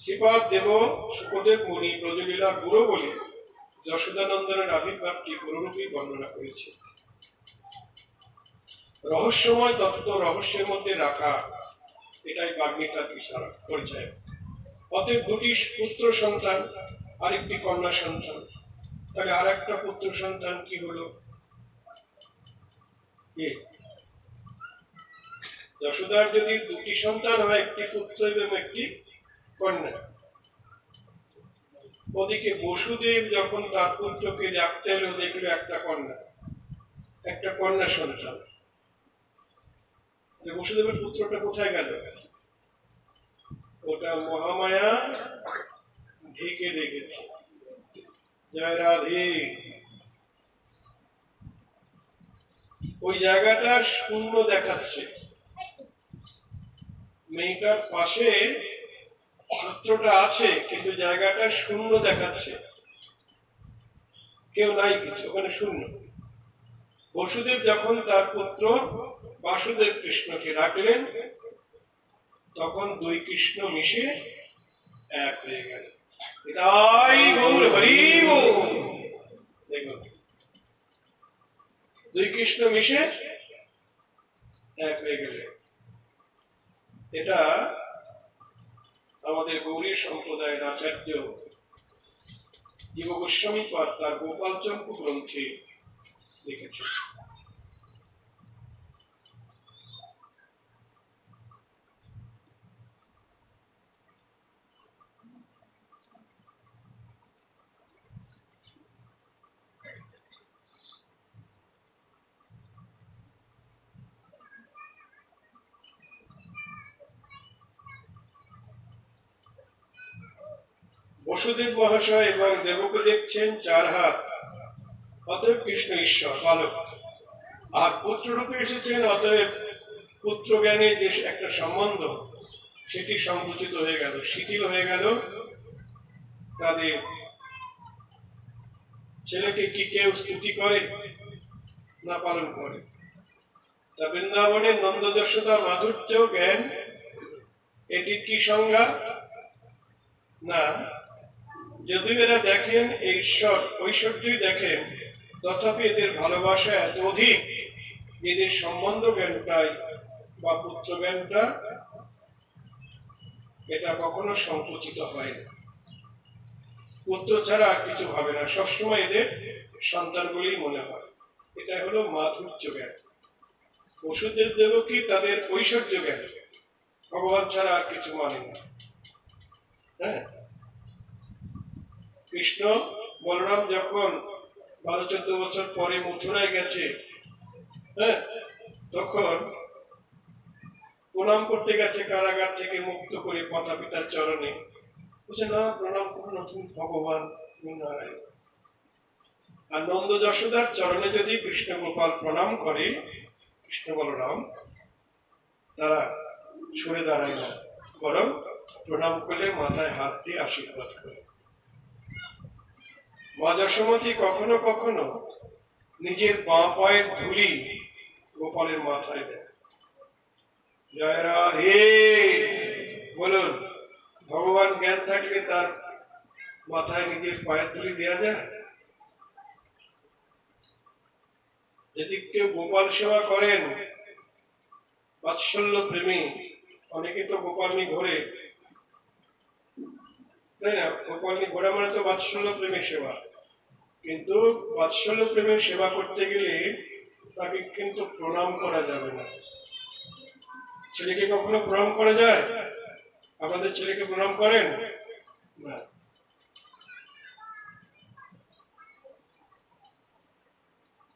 S1: শ্রীপাদ দেব সুখদেব মুনি ব্রজলীলা গুরু বলে যশোদানন্দনের আবির্ভাবটি কোনরূপেই বর্ণনা করেছে। রহস্যময় তত্ত্ব রহস্যের মধ্যে রাখা, এটাই বাগ্মিতার বিশাল পরিচয়। অতএব দুটি পুত্র সন্তান, আরেকটি কন্যা সন্তান, তাহলে আর একটা পুত্র সন্তান কি হলো? যশোদার যদি দুটি সন্তান হয়, একটি পুত্র এবং একটি কন্যা, ওদিকে বসুদেব যখন তার পুত্রকে ডাকতে এলো, দেখলো একটা কন্যা সন্তান। বসুদেবের পুত্রটা কোথায় গেল? ওটা মহামায়া ঢেকে রেখেছে। জয় রাধে। ওই জায়গাটা শূন্য দেখাচ্ছে। মেয়েটার পাশে পুত্রটা আছে, কিন্তু জায়গাটা শূন্য দেখাচ্ছে, কেউ নাই, কিছু ওখানে শূন্য। বসুদেব যখন তার পুত্র বাসুদেব কৃষ্ণকে ডাকলেন, তখন দুই কৃষ্ণ মিশে এক হয়ে গেল। এটাই গৌর হরি বল। দেখুন, দুই কৃষ্ণ মিশে এক হয়ে গেলে, এটা আমাদের গৌরী সম্প্রদায়ের আচার্য জীব গোস্বামী পাদ তার গোপাল চম্পু গ্রন্থে লিখেছে। বসুদেব মহাশয় এবং দেবকে দেখছেন চার হাত, অতএব কৃষ্ণ ঈশ্বর বালক, আর পুত্র রূপে এসেছেন, অতএব পুত্র জ্ঞানে যে একটা সম্বন্ধ, সেটি সংকুচিত হয়ে গেল, শিথিল হয়ে গেল। তাদের ছেলেকে কি কেউ স্তুতি করে না পালন করে? তা বৃন্দাবনের নন্দ যশোদা মাধুর্য জ্ঞান, এটি কি সংজ্ঞা? না, যদিও এরা দেখেন ঈশ্বর ঐশ্বর্যই দেখেন, তথাপি এদের ভালোবাসা এত অধিক, এদের সম্বন্ধ জ্ঞানটাই বা পুত্র জ্ঞানটা, এটা কখনো সংকুচিত হয় না। পুত্র ছাড়া আর কিছু ভাবে না, সবসময় এদের সন্তান বলেই মনে হয়। এটা হলো মাধুর্য জ্ঞান। বসুদেব দেবকী তাদের ঐশ্বর্য জ্ঞান, ভগবান ছাড়া আর কিছু মানে না। হ্যাঁ, কৃষ্ণ বলরাম যখন 12-14 বছর পরে মথুরায় গেছে, হ্যাঁ, তখন প্রণাম করতে গেছে, কারাগার থেকে মুক্ত করে মাতা পিতার চরণে। বলছে না, প্রণাম করুন, নতুন ভগবান নারায়ণ। আর নন্দ যশোদার চরণে যদি কৃষ্ণ গোপাল প্রণাম করে, কৃষ্ণ বলরাম, তারা সরে দাঁড়ায় না, বরং প্রণাম করলে মাথায় হাত দিয়ে আশীর্বাদ করে। মা যশোমতী কখনো কখনো নিজের বাঁ পায়ের ধুলি গোপালের মাথায় দেয়। জয় রাধে বলুন। ভগবান জ্ঞান থাকলে তার মাথায় নিজের পায়ের ধুলি দেওয়া যায়? যদি কেউ গোপাল সেবা করেন, বাৎসল্য প্রেমী, অনেকে তো গোপাল নিয়ে ঘোরে, তাই না? গোপাল নিয়ে ঘোরা মানে তো বাৎসল্য প্রেমের সেবা। কিন্তু বাৎসল্য প্রেমের সেবা করতে গেলে তাকে কিন্তু প্রণাম করা যাবে না। ছেলেকে কখনো প্রণাম করা যায়? আমাদের ছেলেকে প্রণাম করেন না।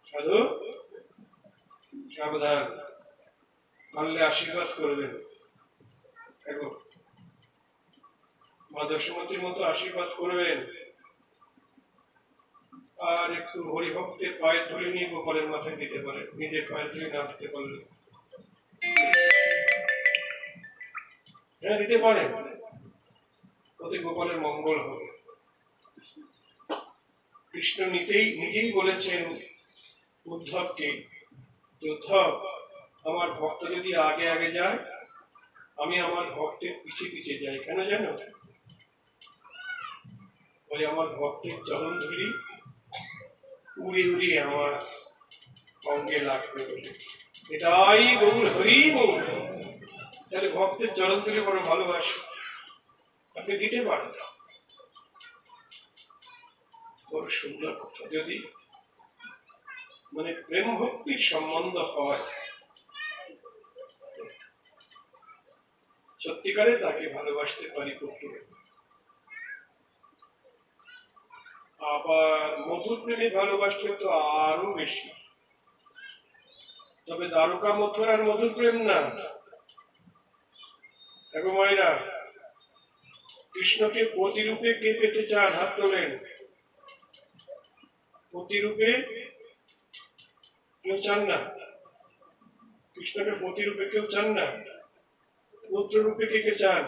S1: সাধু সাবধান, পারলে আশীর্বাদ করবেন। এখন মা যশোমতীর মতো আশীর্বাদ করবেন, আর একটু হরিভক্তের পায়ের ধরে নিয়ে গোপালের মাথায় দিতে পারেন, নিজের পায়ের ধরে না দিতে পারলে। হ্যাঁ, দিতে পারেন, ওতে গোপালের মঙ্গল হবে। কৃষ্ণ নিজেই বলেছেন উদ্ধবকে, উদ্ধব, আমার ভক্ত যদি আগে আগে যায়, আমি আমার ভক্তের পিছিয়ে পিছিয়ে যাই। কেন জানো? ওই আমার ভক্তের চরণ ধরি উড়ে উড়ে আমার অঙ্গে লাগবে বলে। এটাই গৌর, হরি গৌর। তাহলে ভক্তের চরণ তুলে বড় ভালোবাসে, আপনি দিতে পারেন, বড় সুন্দর কথা। যদি মানে প্রেম ভক্তির সম্বন্ধ হয়, সত্যিকারে তাকে ভালোবাসতে পারি পুত্রে। আবার মধুর প্রেমে ভালোবাসলে তো আরো বেশি। তবে দ্বারকা মথুরার মধুর প্রেম না। দেখো মায়েরা, কৃষ্ণকে প্রতিরূপে কে পেতে চান? হাত তোলেন। প্রতিরূপে কেউ চান না? কৃষ্ণকে প্রতিরূপে কেউ চান না? পুত্ররূপে কে কে চান?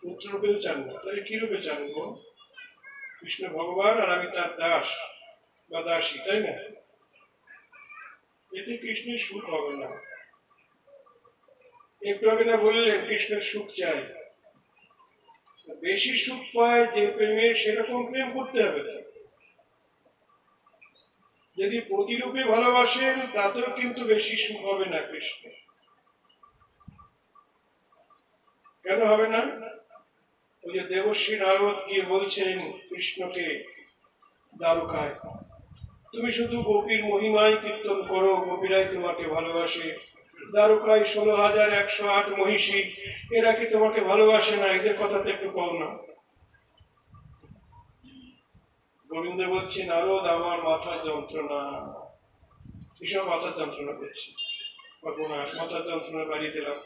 S1: পুত্ররূপেও চান না, তাহলে কি রূপে চান গো? কৃষ্ণ ভগবান আর আমি তার দাস বা দাসী, তাই না? এতে কৃষ্ণের সুখ হবে না। একটু আগে না বললেন কৃষ্ণের সুখ চাই, বেশি সুখ পায় যে প্রেমে, সেরকম প্রেম করতে হবে। যদি প্রতিরূপে ভালোবাসেন তাতেও কিন্তু বেশি সুখ হবে না কৃষ্ণ। কেন হবে না? ওই যে দেবশ্রী নারদ গিয়ে বলছেন কৃষ্ণকে দ্বারকায়, তুমি শুধু গোপীর মহিমায় কীর্তন করো, গোপীরাই তোমাকে ভালোবাসে। দ্বারকায় 16,108 মহিষী, এরা কি তোমাকে ভালোবাসে না? এদের কথা তো একটু কম না। গোবিন্দ বলছে, নারদ আমার মাথার যন্ত্রণা, ভীষণ মাথার যন্ত্রণা করছে। ভগবান মাথার যন্ত্রণা বাড়িয়ে দিলাম।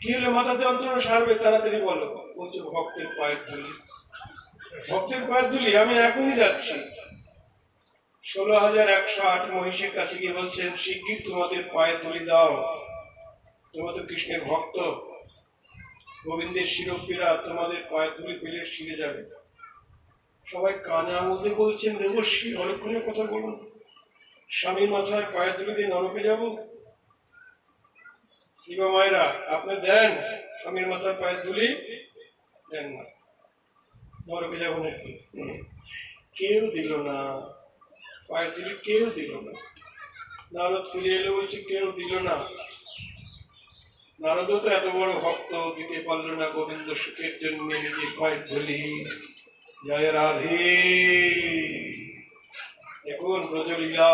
S1: কি হলে মাথার যন্ত্রণা সারবে? তাড়াতাড়ি বলো। বলছে ভক্তের পায়ের ধুলি। ভক্তের পায়ের ধুলি? আমি এখনই যাচ্ছি। 16,108 মহিষীর কাছে গিয়ে বলছেন, শিগগির তোমাদের পায়ের ধুলি দাও, তোমরা তো কৃষ্ণের ভক্ত, গোবিন্দের শিরোপীরা তোমাদের পায়ের ধুলি পেলে শিরে যাবে। সবাই কানে আঙুল দিয়ে বলছেন, দেবশ্রী অলক্ষণের কথা বলুন, স্বামীর মাথায় পায়ের ধুলি দিয়ে নরকে যাব? কি গো মায়েরা, আপনি দেন স্বামীর মাথায় পায়ের ধুলি? দেন না, নরকে যাবো নাকি? কেউ দিল না পায়ের ধুলি, কেউ দিল না। নারদ ফিরে এলো, বলছে কেউ দিল না। নারদও তো এত বড় ভক্ত, দিতে পারলো না গোবিন্দ সুখের জন্য নিজের পায়ের ধুলি। জয় রাধে। দেখুন ব্রজলীলা।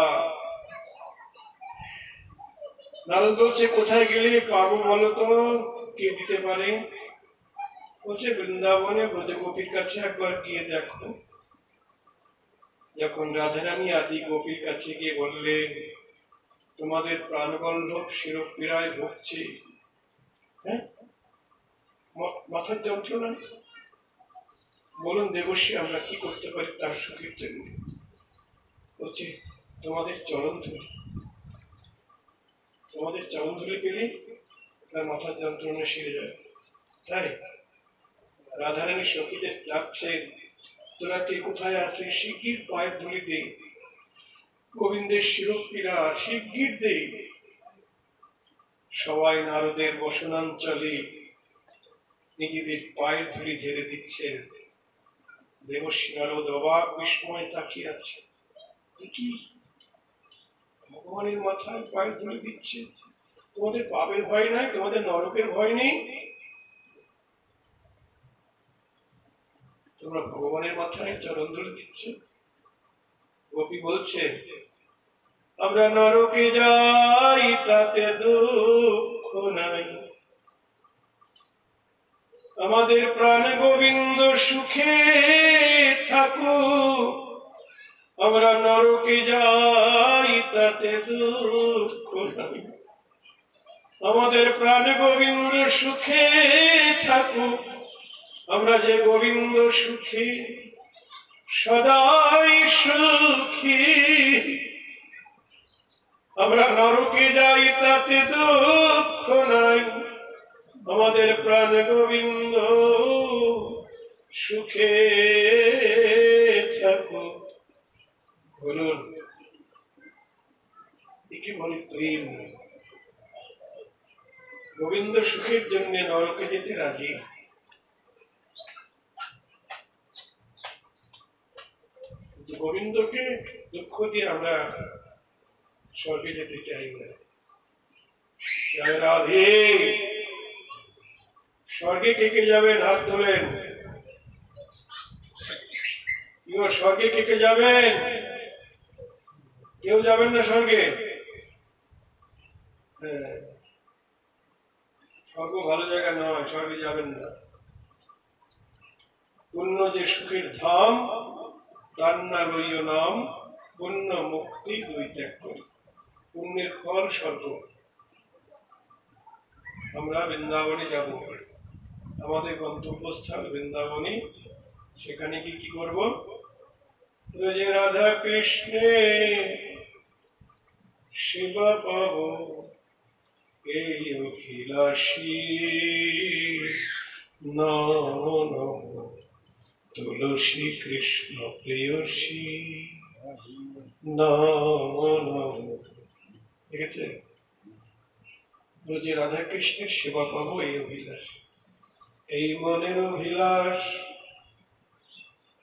S1: নারদ বলছে, কোথায় গেলে পাবো বলো তো, কে দিতে পারে? বলছে, বৃন্দাবনে ব্রজগোপীর কাছে একবার গিয়ে দেখো। যখন রাধারানী আদি গোপীর কাছে গিয়ে বললেন, তোমাদের প্রাণবল্লভ শিরোপীড়ায় ভুগছে, হ্যাঁ, মাথার যন্ত্রণা, বলুন দেবশ্রী আমরা কি করতে পারি তার সুখের জন্য? বলছে, তোমাদের চরণ ধুলি, তোমাদের চরণ ধুলি পেলে তার মাথার যন্ত্রণা সেরে যাবে। তাই রাধারানী সখীদের ডাকছেন, তোরা কে কোথায় আছে, শিগগির পায়ের ধুলি দে, গোবিন্দের শিরোপীড়া শিগগির দে। সবাই নারদের বসনাঞ্চলে নিজেদের পায়ের ধুলি ঝেড়ে দিচ্ছেন। দেবশ্রী নারদ অবাক বিস্ময় তাকিয়ে আছে, কি ভগবানের মাথায় পায়ের ধুলি দিচ্ছে? তোমাদের পাপের ভয় নাই? তোমাদের নরকের ভয় নেই? তোমরা ভগবানের মাথায় চরণ ধুলি দিচ্ছ? গোপী বলছে, আমরা নরকে যাই তাতে দুঃখ নাই, আমাদের প্রাণ গোবিন্দ সুখে থাকুক। আমরা নরকে যাই তাতে দুঃখ নাই, আমাদের প্রাণ গোবিন্দ সুখে থাকুক। আমরা যে গোবিন্দ সুখী, সদাই সুখী। আমরা নরকে যাই তাতে দুঃখ নাই, আমাদের প্রাণ গোবিন্দ সুখে থাকুক। বলুন একে বলে প্রেম। গোবিন্দ সুখের জন্য নরকে যেতে রাজি। গোবিন্দকে দুঃখ দিয়ে আমরা স্বর্গে যেতে চাই না। রাধে, স্বর্গে কে কে যাবেন? হাত তোলেন। স্বর্গে কে কে যাবেন? কেউ যাবেন না স্বর্গে? স্বর্গ ভালো জায়গা নয়, স্বর্গে যাবেন না। পুণ্য যে সুখের ধাম, তার না লইও নাম, পুণ্য মুক্তি দুই ত্যাগ করি। পুণ্যের ফল স্বর্গ। আমরা বৃন্দাবনে যাব, আমাদের গন্তব্যস্থল বৃন্দাবনে। সেখানে কি কি করবো? যে রাধা কৃষ্ণে সেবা পাব, এই অভিলাষী নম তুলসী কৃষ্ণ প্রেয়সী নম। ঠিক আছে? যে রাধা কৃষ্ণের সেবা পাবো এই অভিলাষ, এই মনের অভিলাষ।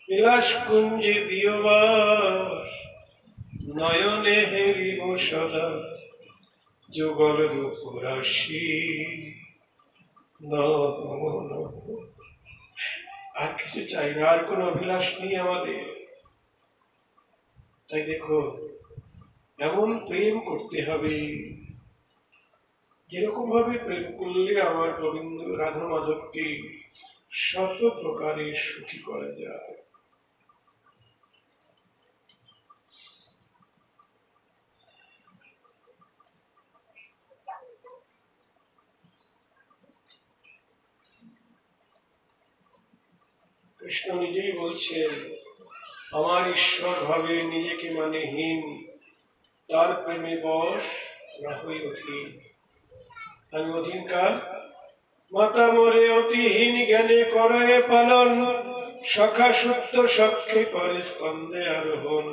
S1: বিলাস কুঞ্জে দিও বাস, নয়নে হেরিব সদা, যুগল রূপ রাশি নম। আর কিছু চাই না, আর কোন অভিলাষ নেই আমাদের। তাই দেখো, এমন প্রেম করতে হবে যেরকম ভাবে প্রেম করলে আমার গোবিন্দ রাধা মাধবকে সর্ব প্রকারে সুখী করা যায়। কৃষ্ণ নিজেই বলছেন, আমার ঈশ্বর ভাবে নিজেকে মানে হীন, তার প্রেমে বশ না হই অধীন। আমি অধীনকার, মাতা মোরে অতিহীন জ্ঞানে করে পালন, সখা সত্য সখ্যে করে স্কন্ধে আরোহণ।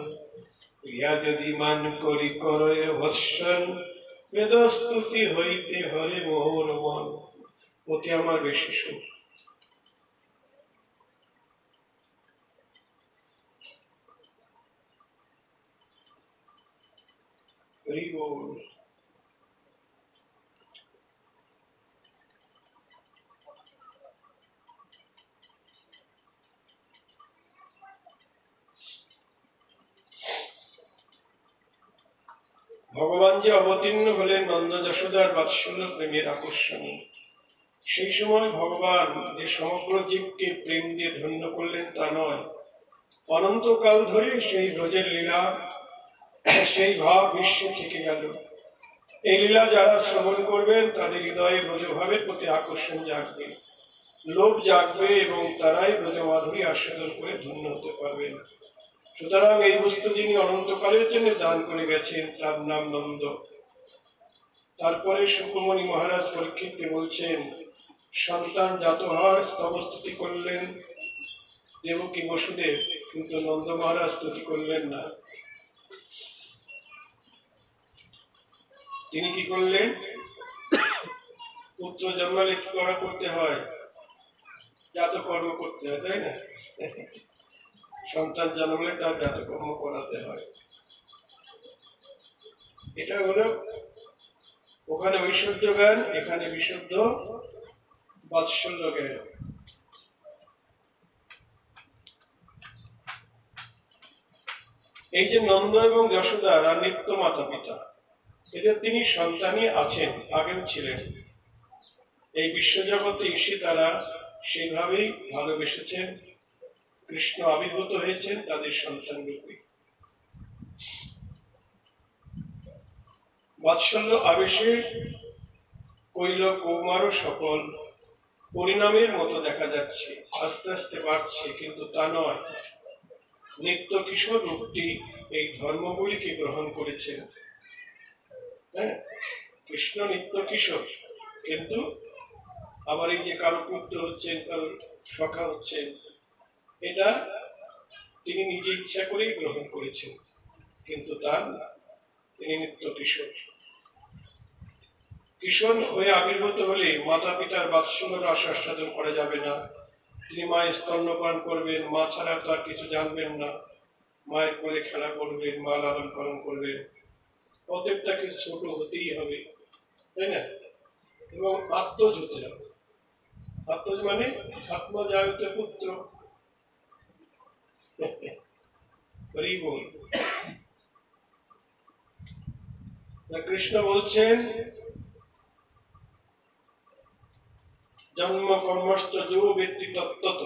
S1: ইহা যদি মান করি করে ভৎসন, বেদস্তুতি হইতে হরে মোহন মন। অতি আমার বেশি সুখ। ভগবান যে অবতীর্ণ হলেন নন্দ যশোদার বাৎসল্য প্রেমের আকর্ষণে, সেই সময় ভগবান যে সমগ্র জীবকে প্রেম দিয়ে ধন্য করলেন তা নয়, অনন্তকাল ধরে সেই ব্রজের লীলা, সেই ভাব বিশ্বে থেকে গেল। এই লীলা যারা শ্রবণ করবেন তাদের হৃদয়ে ব্রজভাবের প্রতি আকর্ষণ জাগবে, লোভ জাগবে, এবং তারাই ব্রজ মাধুরী আস্বাদন করে ধন্য হতে পারবেন। সুতরাং এই বস্তু যিনি অনন্তকালের জন্য দান করে গেছেন তার নাম নন্দ। তারপরে শুক্রমণি মহারাজ পরীক্ষিতকে বলছেন, সন্তান জাত হওয়ার স্তবস্তুতি করলেন দেবকী বসুদেব, কিন্তু নন্দ মহারাজ স্তুতি করলেন না। তিনি কি করলেন? পুত্র জন্মালে কি করতে হয়? জাতকর্ম করতে হয়, তাই না? সন্তান জন্মলে তার জাতকর্ম করাতে হয়। এটা হলো ওখানে ঐশ্বর্য জ্ঞান, এখানে বিশুদ্ধ বাৎসল্য জ্ঞান। এই যে নন্দ এবং যশোদা নিত্য মাতা পিতা, এদের তিনি সন্তানই আছেন, আগেও ছিলেন। এই বিশ্বজগতে এসে তারা সেইভাবেই ভালোবেসেছেন, কৃষ্ণ আবির্ভূত হয়েছেন তাদের সন্তান রূপে। বাৎসল্য আবেশে কৈল কৌমারও সকল পরিণামের মতো দেখা যাচ্ছে, আস্তে আস্তে বাড়ছে, কিন্তু তা নয়। নিত্য কিশোর রূপটি এই ধর্মগুলিকে গ্রহণ করেছেন। হ্যাঁ, কৃষ্ণ নিত্য কিশোর, কিন্তু আবার এই যে কারো পুত্র হচ্ছেন, কারো সখা হচ্ছেন, এটা তিনি নিজে ইচ্ছা করেই গ্রহণ করেছেন, কিন্তু তার তিনি নিত্য কিশোর। কিশোর হয়ে আবির্ভূত হলে মাতা পিতার বাৎসল্য রস আস্বাদন করা যাবে না। তিনি মায়ের স্তন্যপান করবেন, মা ছাড়া তার কিছু জানবেন না। মায়ের কোলে খেলা করবেন, মা লালন পালন করবেন, প্রত্যেকটাকে ছোট হতেই হবে, তাই না? এবং আত্মজ হতে হবে। আত্মজ মানে আত্মজায়িত পুত্র। হরি বল। কৃষ্ণ বলছেন জন্ম কর্মস্থ যো ব্যক্তি তত্ত্বত,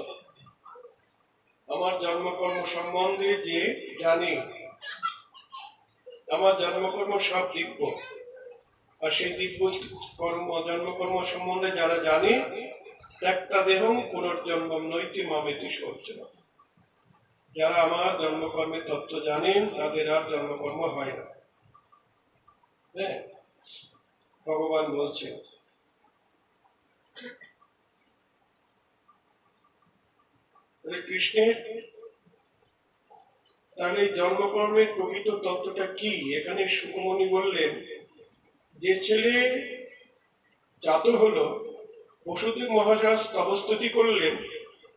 S1: আমার জন্মকর্ম সম্বন্ধে যে জানে, আমার জন্মকর্ম সব দিব্য, আর সেই দিব্য কর্ম জন্মকর্ম সম্বন্ধে যারা জানে, ত্যক্তা দেহং পুনর্জন্মম নৈতি মামেতি সর্জনা, যারা আমার জন্মকর্মের তত্ত্ব জানেন তাদের আর জন্মকর্ম হয় না। হ্যাঁ, ভগবান বলছেন। কৃষ্ণের তাহলে জন্মকর্মের প্রকৃত তত্ত্বটা কি? এখানে সুকমণি বললেন, যে ছেলে জাত হলো, বসুদেব মহারাজ তপস্তুতি করলেন,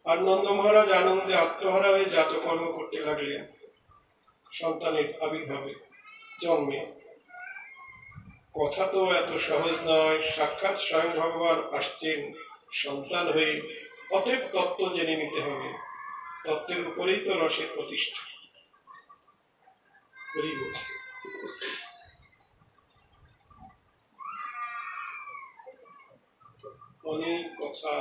S1: আর নন্দ মহারাজ আনন্দে আত্মহারা হয়ে জাতকর্ম করতে লাগলেন সন্তানের আবির্ভাবে, জন্মে। কথা তো এত সহজ নয়, সাক্ষাৎ স্বয়ং ভগবান আসছেন সন্তান হয়ে, অতএব তত্ত্ব জেনে নিতে হবে। তত্ত্বের উপরেই তো রসের প্রতিষ্ঠা। অনেক কথা।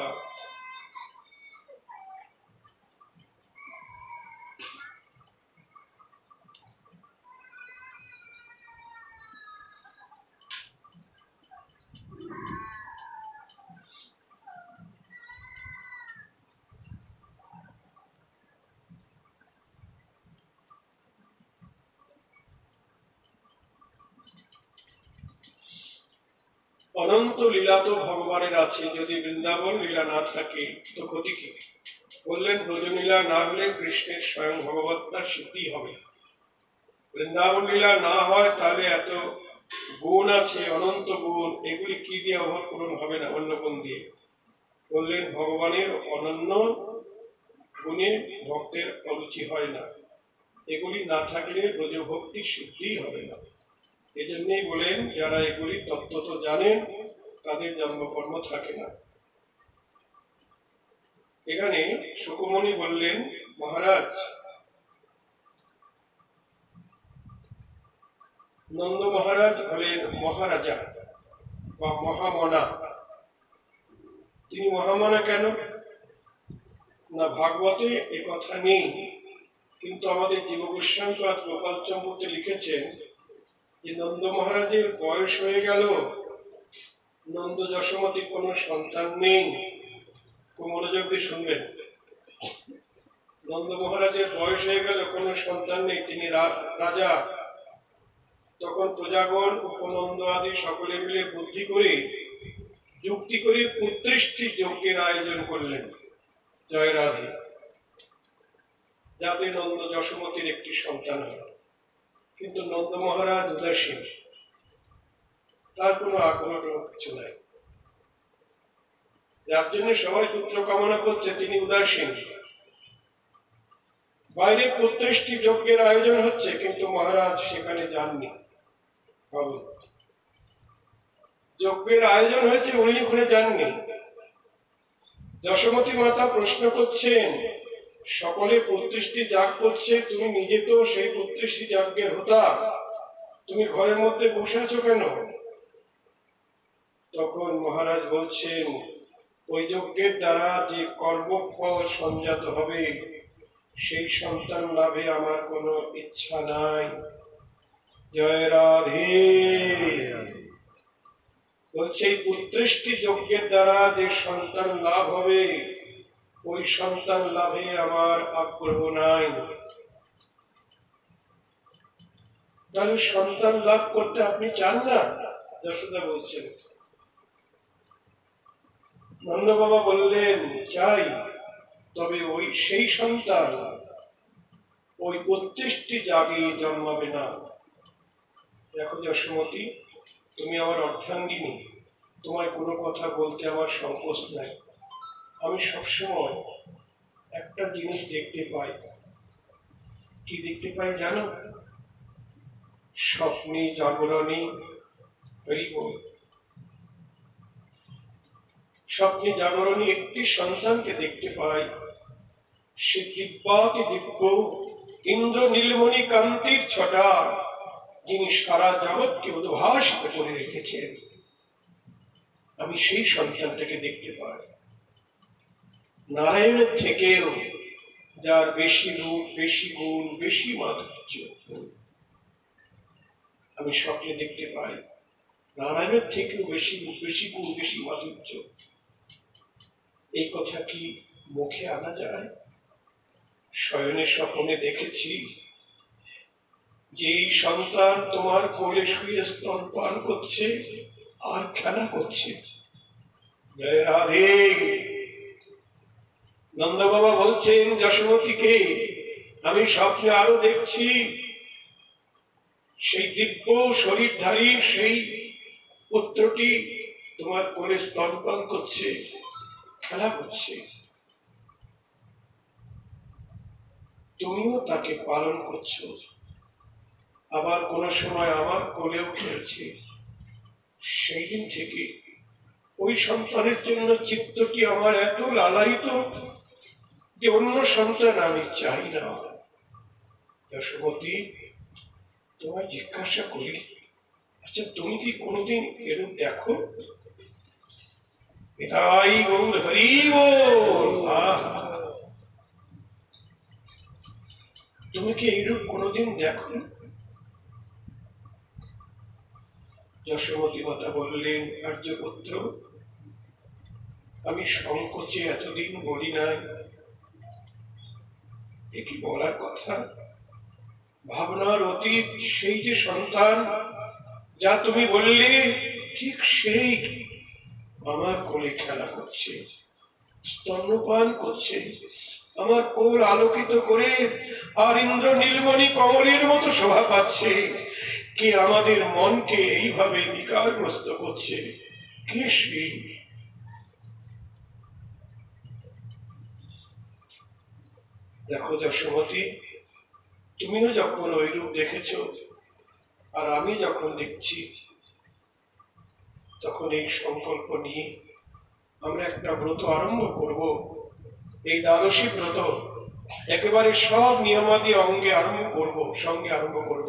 S1: অনন্ত লীলা তো ভগবানের আছে, যদি বৃন্দাবন লীলা না থাকে তো ক্ষতি কি? বললেন ব্রজলীলা না হলে কৃষ্ণের স্বয়ং ভগবত্তার সিদ্ধি হবে। বৃন্দাবন লীলা না হয় তাহলে এত গুণ আছে, অনন্ত গুণ, এগুলি কি দিয়ে অভাব পূরণ হবে না? অন্য গুণ দিয়ে। বললেন ভগবানের অনন্য গুণে ভক্তের অরুচি হয় না, এগুলি না থাকলে ব্রজভক্তি সিদ্ধি হবে না। এজন্যই বলেন যারা এগুলি তত্ত্ব জানেন তাদের জন্মকর্ম থাকে না। এখানে সুকমণি বললেন, মহারাজ নন্দ মহারাজ হলেন মহারাজা বা মহামনা। তিনি মহামনা কেন না? ভাগবতে এ কথা নেই, কিন্তু আমাদের জীব গোস্বামীপাদ গোপাল চম্পতে লিখেছেন যে নন্দ মহারাজের বয়স হয়ে গেল, নন্দ যশোমতির কোনো সন্তান নেই। খুব মনোযোগ দিয়ে শুনবেন। নন্দ মহারাজের বয়স হয়ে গেল, কোনো সন্তান নেই, তিনি রাজা। তখন প্রজাগণ উপনন্দ আদি সকলে মিলে বুদ্ধি করে যুক্তি করে পুত্রেষ্টি যজ্ঞের আয়োজন করলেন, জয় রাধে, যাতে নন্দ যশোমতির একটি সন্তান হয়। কিন্তু নন্দ মহারাজ উদাসীন, তার কোনো আগ্রহ কিছু নাই, যার জন্য সবাই পুত্র কামনা করছে, তিনি উদাসীন। বাইরে পুত্রেষ্টি যজ্ঞের আয়োজন হচ্ছে, কিন্তু মহারাজ সেখানে যাননি। ভাবুন, যজ্ঞের আয়োজন হয়েছে, উনি ওখানে যাননি। যশোমতী মাতা প্রশ্ন করছেন, সকলে পুত্রেষ্টি যাগ করছে, তুমি নিজে তো সেই পুত্রেষ্টি যজ্ঞের হোতা, তুমি ঘরের মধ্যে বসে আছো কেন? তখন মহারাজ বলছেন, ওই যজ্ঞের দ্বারা যে কর্মফল সঞ্জাত হবে, সেই সন্তান লাভে আমার কোনো ইচ্ছা নাই। জয় রাধে। বলছে এই পুত্রেষ্টি যজ্ঞের দ্বারা যে সন্তান লাভ হবে, ওই সন্তান লাভে আমার আগ্রহ নাই। তাহলে সন্তান লাভ করতে আপনি চান না? যশোদা বলছেন। নন্দ বাবা বললেন, চাই, তবে ওই সেই সন্তান ওই ৩২টি জাগে জন্মাবে না। দেখো যশোমতী, তুমি আমার অর্ধাঙ্গিনী, তোমায় কোনো কথা বলতে আমার সংকোচ নাই। আমি সবসময় একটা জিনিস দেখতে পাই, কি দেখতে পাই জানো? স্বপ্নে জাগরণী, হরি বল। স্বপ্নে জাগরণী একটি সন্তানকে দেখতে পাই, সে দিব্যাতি দিব্য ইন্দ্র নীলমণি কান্তির ছটা, যিনি সারা জগৎকে উদ্ভাসিত করে রেখেছেন। আমি সেই সন্তানটাকে দেখতে পাই। নারায়ণের থেকেও যার বেশি রূপ, বেশি গুণ, বেশি মাধুর্য আমি স্বপ্নে দেখতে পাই। নারায়ণের থেকেও বেশি রূপ, বেশি গুণ, বেশি মাধুর্য। এই কথা কি মুখে আনা যায়? শয়নে স্বপ্নে দেখেছি যে এই সন্তান তোমার কোলে শুয়ে স্তনপান করছে আর খেলা করছে। জয় রাধে। নন্দ বাবা বলছেন যশোমতীকে, আমি স্বপ্নে আরো দেখছি সেই দিব্য শরীরধারী সেই পুত্রটি তোমার কোলে স্তনপান করছে, খেলা করছে। তুমিও তাকে পালন করছো, আবার কোন সময় আমার কোলেও খেলছে। সেই দিন থেকে ওই সন্তানের জন্য চিত্তটি আমার এত লালায়িত যে অন্য সন্তান আমি চাই না। যশোমতী, তোমায় জিজ্ঞাসা করি, আচ্ছা তুমি কি কোনোদিন এরূপ দেখো? এটাই গৌর হরি বল। তুমি কি এইরূপ কোনোদিন দেখো? যশোমতী মাতা বললেন, আর্যপুত্র, আমি সংকোচে এতদিন বলি নাই। এ কি বলার কথা? ভাবনার অতীত সেই যে সন্তান যা তুমি বললে, ঠিক সেই আমার কোলে খেলা করছে, স্তন্যপান করছে, আমার কোল আলোকিত করে আর ইন্দ্র নীলমণি কমলের মতো শোভা পাচ্ছে। কে আমাদের মনকে এইভাবে বিকারগ্রস্ত করছে? কে সেই? দেখো যশোমতী, তুমিও যখন ওই রূপ দেখেছ আর আমি যখন দেখছি, তখন এই সংকল্প নিয়ে আমরা একটা ব্রত আরম্ভ করব। এই দ্বাদশী ব্রত একেবারে সব নিয়মাদি অঙ্গে আরম্ভ করব, সঙ্গে আরম্ভ করব।